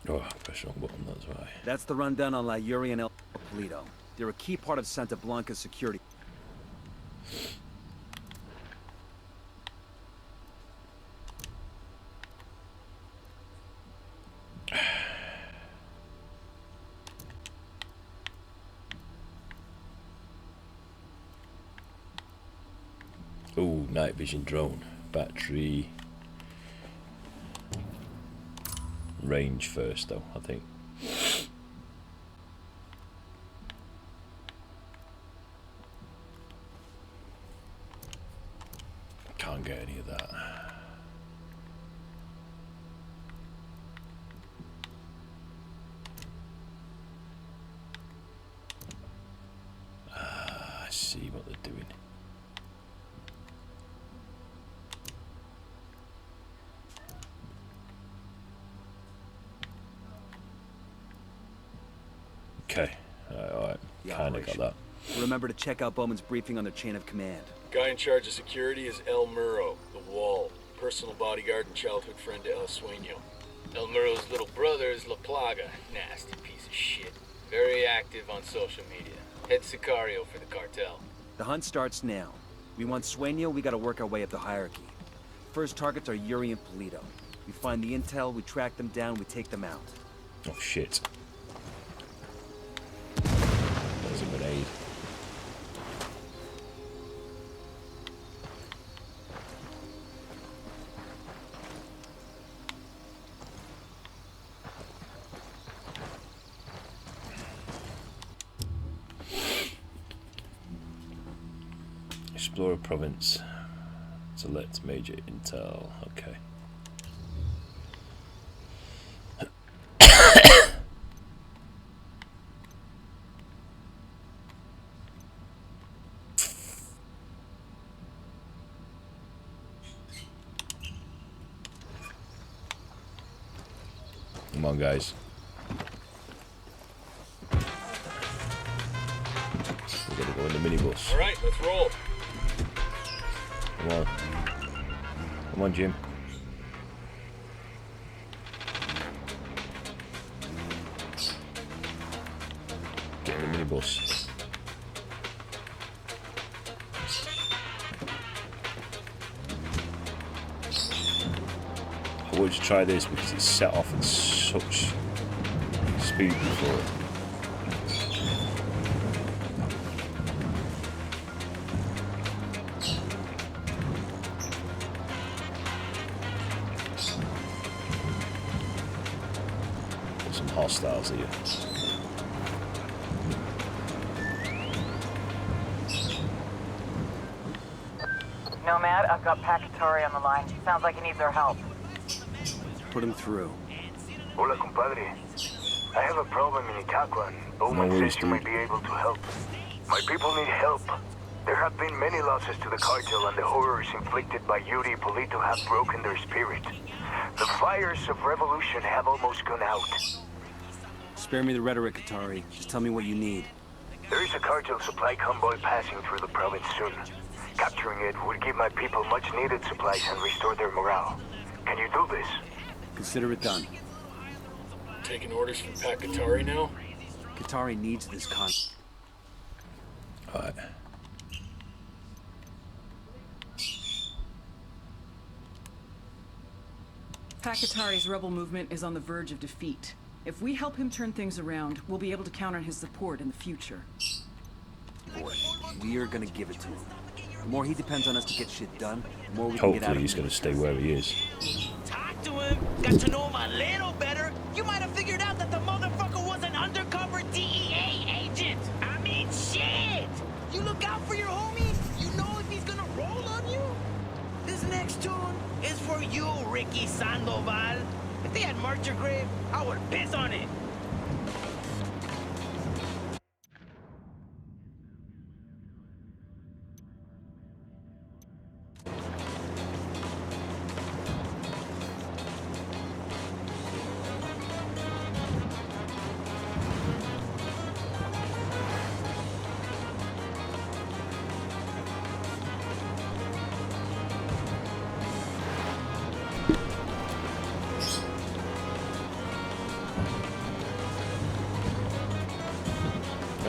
Oh, press wrong button, that's why. That's the rundown on La Yuri and El Polito. They're a key part of Santa Blanca's security. Oh, night vision drone. Battery. Range first though, I think. Can't get any of that. I see what they're doing. Okay, alright, kinda got that. Remember to check out Bowman's briefing on their chain of command. Guy in charge of security is El Muro, the Wall, personal bodyguard and childhood friend to El Sueño. El Muro's little brother is La Plaga, nasty piece of shit. Very active on social media. Head Sicario for the cartel. The hunt starts now. We want Sueño, we gotta work our way up the hierarchy. First targets are Yuri and Polito. We find the intel, we track them down, we take them out. Oh shit. There's a grenade. Explore a province. Select major intel. Okay. Come on, guys. We gotta go in the minibus. All right, let's roll. Come on. Come on, Jim. Get in the minibus. I wanted to try this because it's set off at such speed before. Some hostiles here. Nomad, I've got Pakatari on the line. Sounds like he needs our help. Put him through. Hola, compadre. I have a problem in Itaqua, and Bowman says you might be able to help. My people need help. There have been many losses to the cartel, and the horrors inflicted by Yuri Polito have broken their spirit. The fires of revolution have almost gone out. Spare me the rhetoric, Katari. Just tell me what you need. There is a cartel supply convoy passing through the province soon. Capturing it would give my people much-needed supplies and restore their morale. Can you do this? Consider it done. Taking orders from Pat Katari now? Katari needs this con. Alright. Pakatari's rebel movement is on the verge of defeat. If we help him turn things around, we'll be able to count on his support in the future. Boy, we are gonna give it to him. The more he depends on us to get shit done, the more we can get out of him. Hopefully he's going to stay where he is. Talk to him, got to know him a little better. You might have figured out that the motherfucker was an undercover DEA agent. I mean, shit! You look out for your homie, you know if he's gonna roll on you. This next tune is for you, Ricky Sandoval. If they had marked your grave, I would piss on it.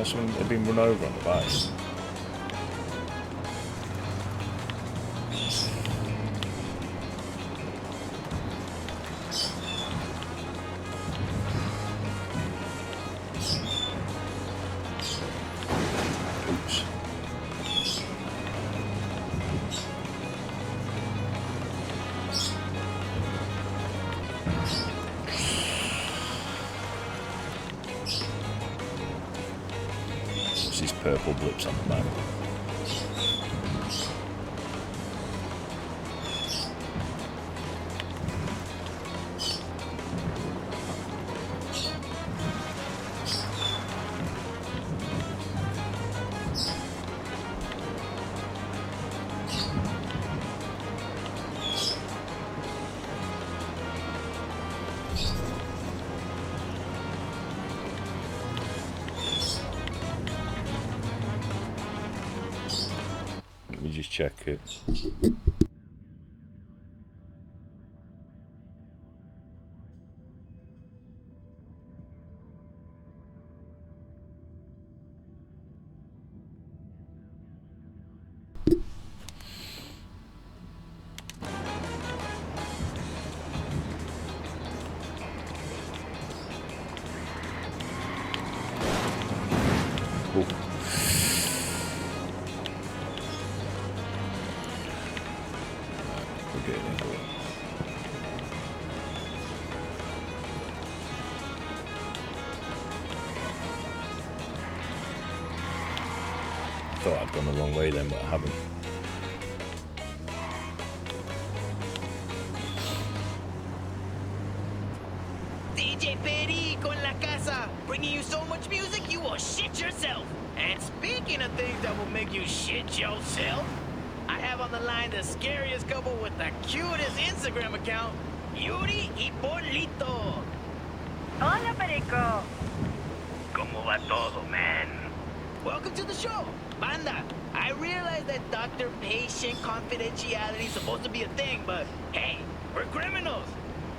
Someone had been run over on the bike. Oops. These purple blips on the map. Let me just check it. Thought I'd gone the wrong way then, but I haven't. DJ Perico en la casa, bringing you so much music you will shit yourself. And speaking of things that will make you shit yourself, I have on the line the scariest couple with the cutest Instagram account, Yuri y Polito. Hola, Perico. ¿Cómo va todo, man? Welcome to the show, Banda. I realize that doctor-patient confidentiality is supposed to be a thing, but hey, we're criminals.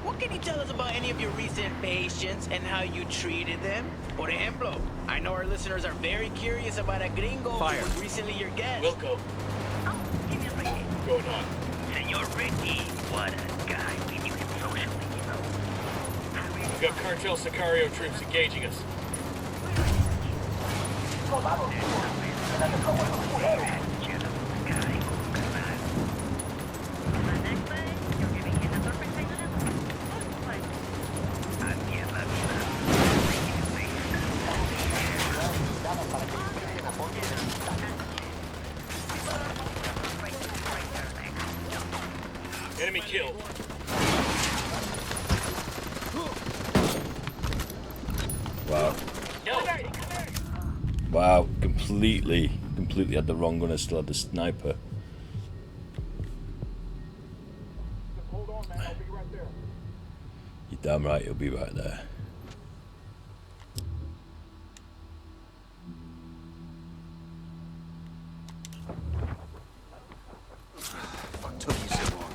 What can you tell us about any of your recent patients and how you treated them? Por ejemplo, I know our listeners are very curious about a gringo who was recently your guest. Wilco. Oh, give me a break. What's going on? Senor Ricky, what a guy. We knew him socially, you know. We've got cartel Sicario troops engaging us. Enemy killed. Wow. Wow, completely completely had the wrong gun. I still had the sniper. Hold on, man. I'll be right there. You're damn right, he'll be right there. Fuck took you so long?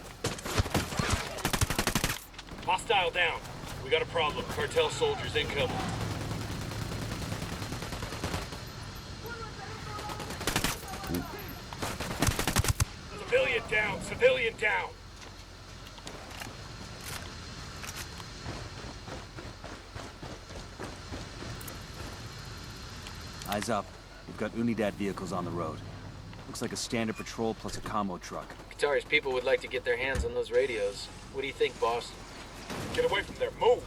Hostile down. We got a problem. Cartel soldiers incoming. Civilian down. Civilian down. Eyes up. We've got Unidad vehicles on the road. Looks like a standard patrol plus a combo truck. Qatar's people would like to get their hands on those radios. What do you think, boss? Get away from there. Move.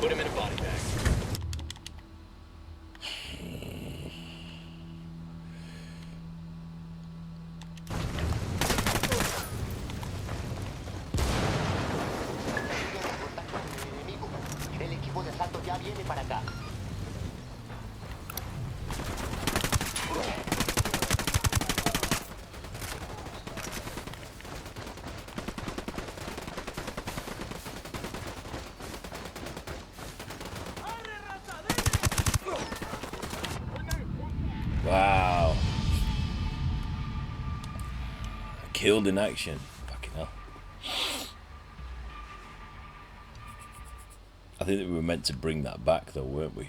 Put him in a body bag. El equipo de asalto ya viene para acá. Wow. Killed in action. Fucking hell. I think that we were meant to bring that back though, weren't we?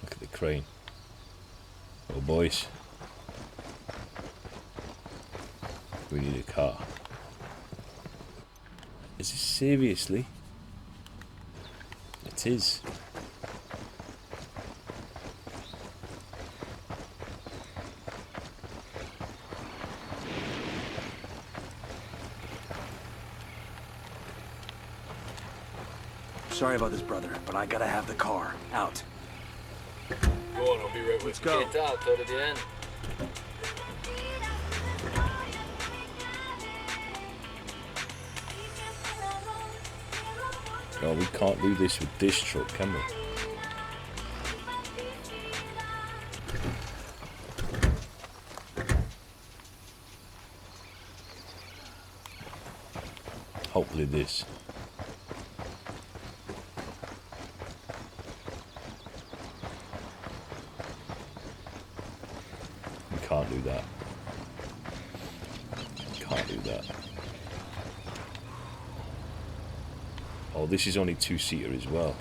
Look at the crane. Oh boys. We need a car. Is this seriously? It is. Sorry about this, brother, but I gotta have the car. Out. Go on, I'll be right with Let's you. go. Get out, go to the end. No, we can't do this with this truck, can we? Hopefully this. We can't do that. Can't do that. Oh, this is only two-seater as well.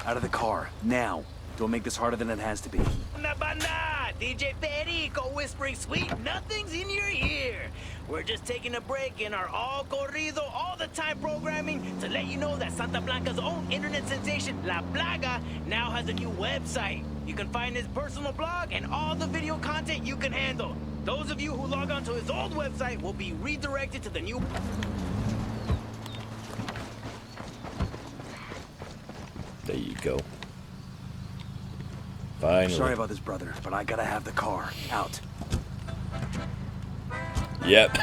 Out of the car, now. Don't make this harder than it has to be. Una banda! DJ Perico whispering sweet nothings in your ear. We're just taking a break in our all corrido, all the time programming to let you know that Santa Blanca's own internet sensation, La Plaga, now has a new website. You can find his personal blog and all the video content you can handle. Those of you who log on to his old website will be redirected to the new... There you go. Finally. Sorry about this, brother, but I gotta have the car. Out. Yep.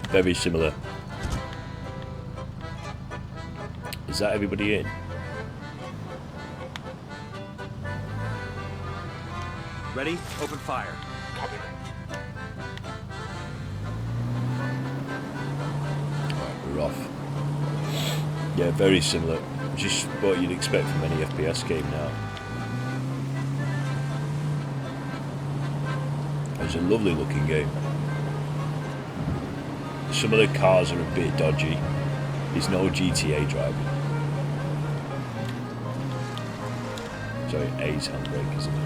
Very similar. Is that everybody in? Ready? Open fire. Copy. We're off. Yeah, very similar. Just what you'd expect from any FPS game now. It's a lovely looking game. Some of the cars are a bit dodgy. It's no GTA driving. Sorry, A's handbrake, isn't it?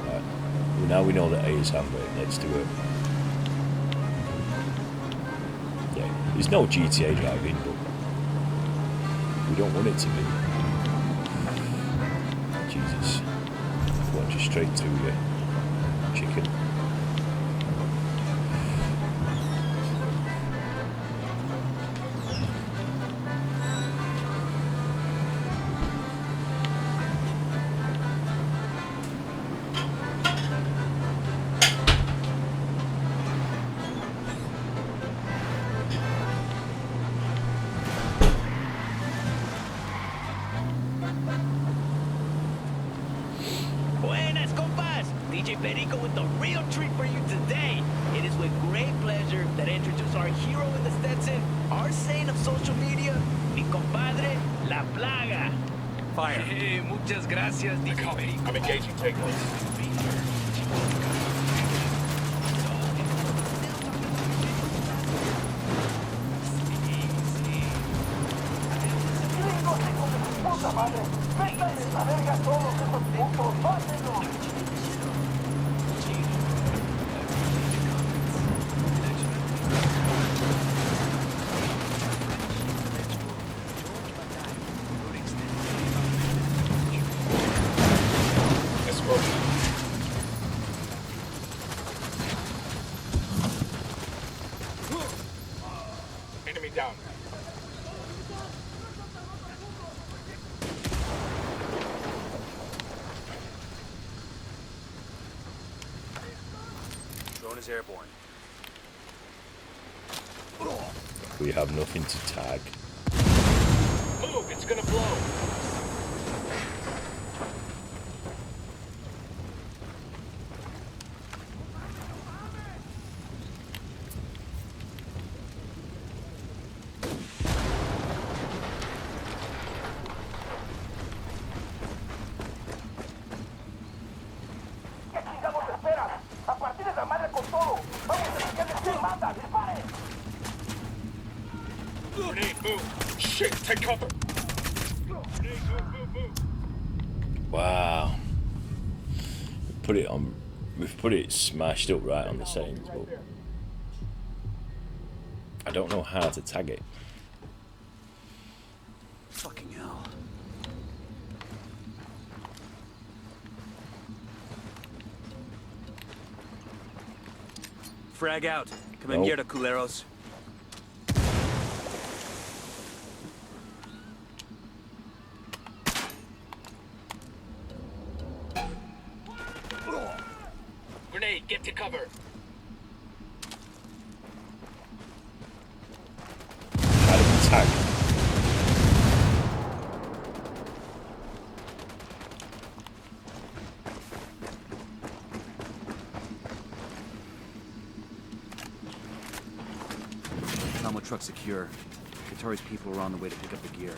Right. Well, now we know that A is handbrake. Let's do it. Yeah, There's no GTA driving, but we don't want it to be. Jesus. Launch you straight to your chicken. Buenas, compas! DJ Perico with the real treat for you today. It is with great pleasure that I introduce our hero in the Stetson, our saint of social media, mi compadre, La Plaga. Fire. Hey, muchas gracias, DJ Perico. I'm engaging takeoff. Enemy down. Drone is airborne. We have nothing to tag. Move, it's gonna blow. Grenade, move. Shit, take cover. Grenade, move. Wow. Put it on. We've put it smashed up right on the settings, but I don't know how to tag it. Fucking hell. Frag out. Commandeer culeros. Grenade, get to cover. How do we tag? Combo truck secure. Qatari's people are on the way to pick up the gear.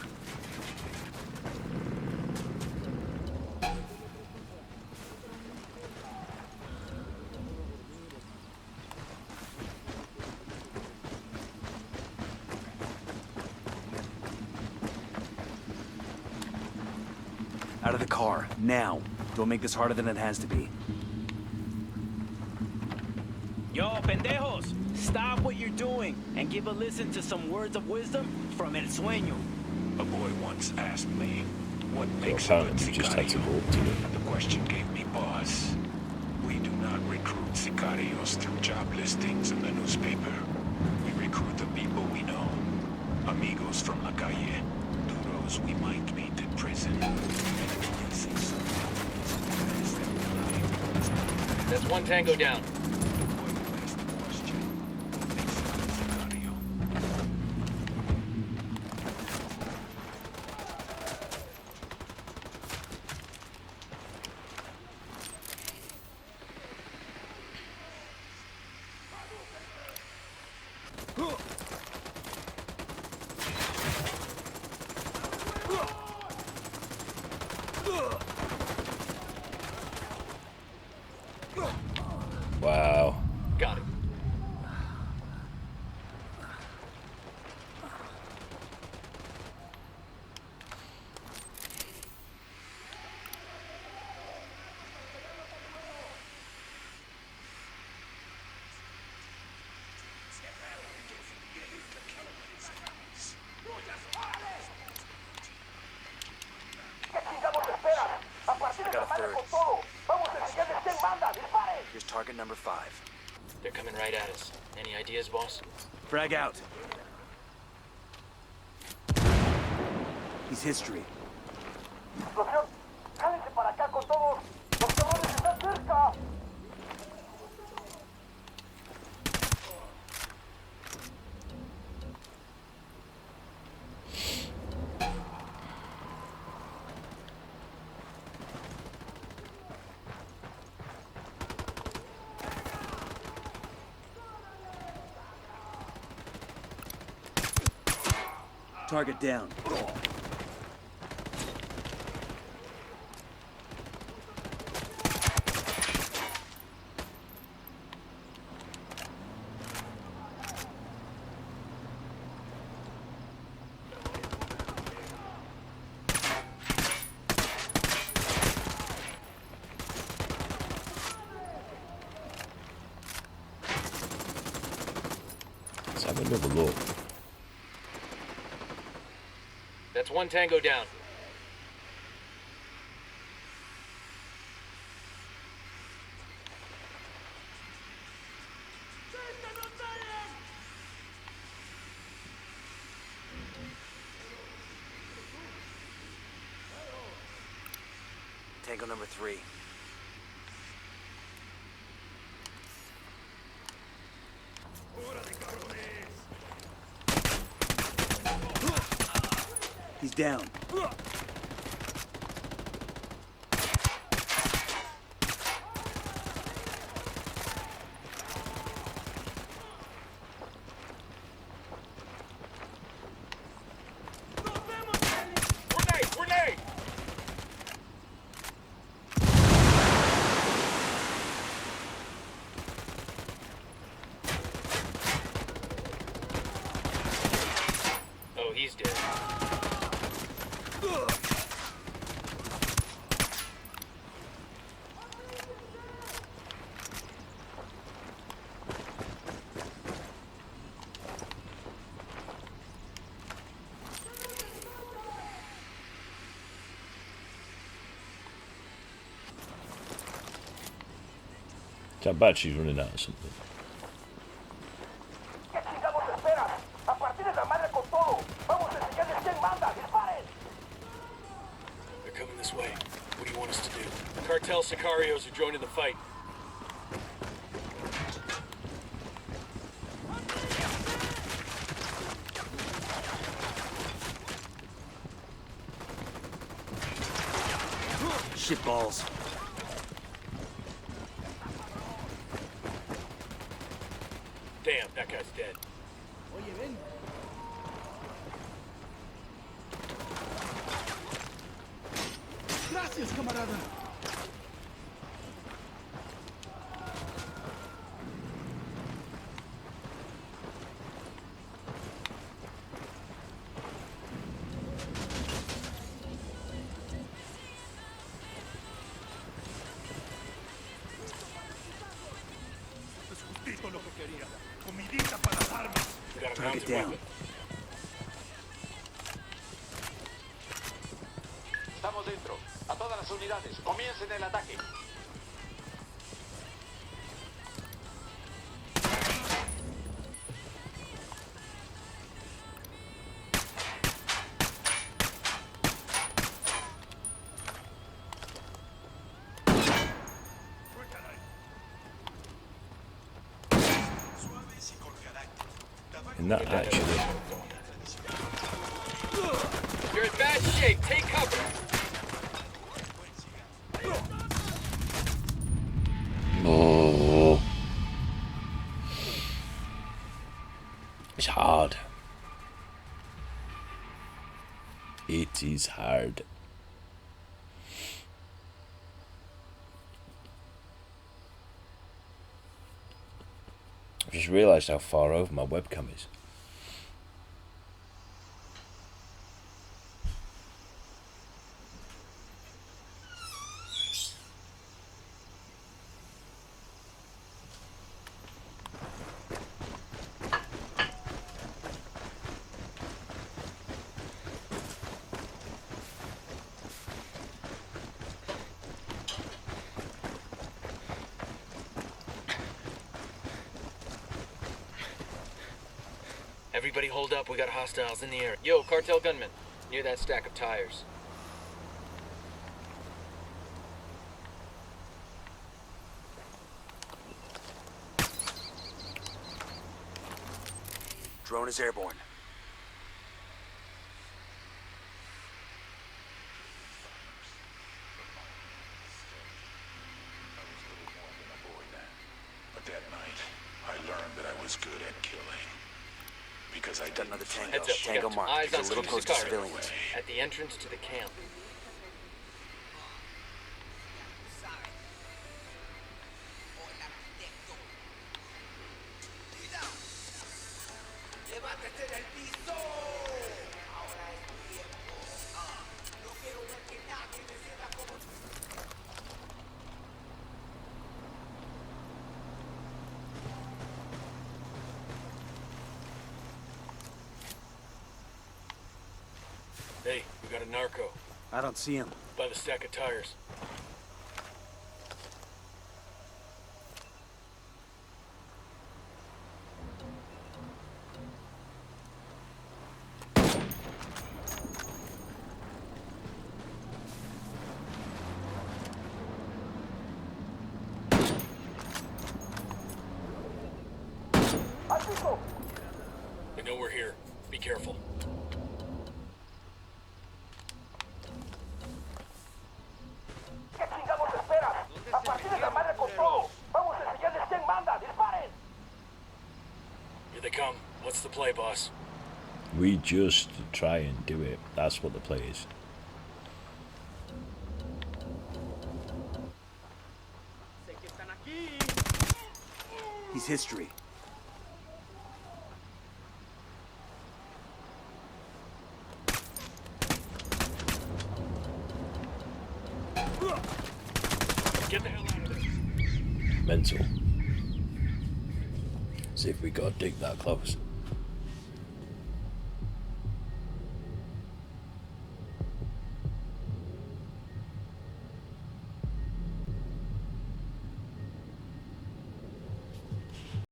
Out of the car, now. Don't make this harder than it has to be. Yo, pendejos! Stop what you're doing and give a listen to some words of wisdom from El Sueño. A boy once asked me, what makes So a good apparently we just had to sicario? go up to it. The question gave me pause. We do not recruit sicarios through job listings in the newspaper. We recruit the people we know. Amigos from la calle. Duros we might meet in prison. That's one tango down. Wow. Got it. got a third. Here's target number 5. They're coming right at us. Any ideas, boss? Frag out. He's history. Target down. Let's have another look. That's one tango down. Tango number 3. He's down. Grenade! Oh, he's dead. I bet she's running out of something. They're coming this way. What do you want us to do? Cartel Sicarios are joining the fight. Shit balls. Damn, that guy's dead. Gracias, camarada. Es justito lo que quería. Comidita para las armas. Target down. Estamos dentro. A todas las unidades, comiencen el ataque. And that actually. You're in bad shape. Take cover. Oh. It's hard. It is hard. I've just realised how far over my webcam is. Everybody hold up, we got hostiles in the air. Yo, cartel gunman, near that stack of tires. Drone is airborne. But that night, I learned that I was good at killing. Because I got another tango. Heads up, we Tango got marked. eyes It's on a little two close to Sicarios civilians. at the entrance to the camp. Hey, we got a narco. I don't see him. By the stack of tires. We know we're here. Be careful. Here they come. What's the play, boss? We just try and do it. That's what the play is. He's history. Get the hell out of there. Mental. See if we gotta dig that close.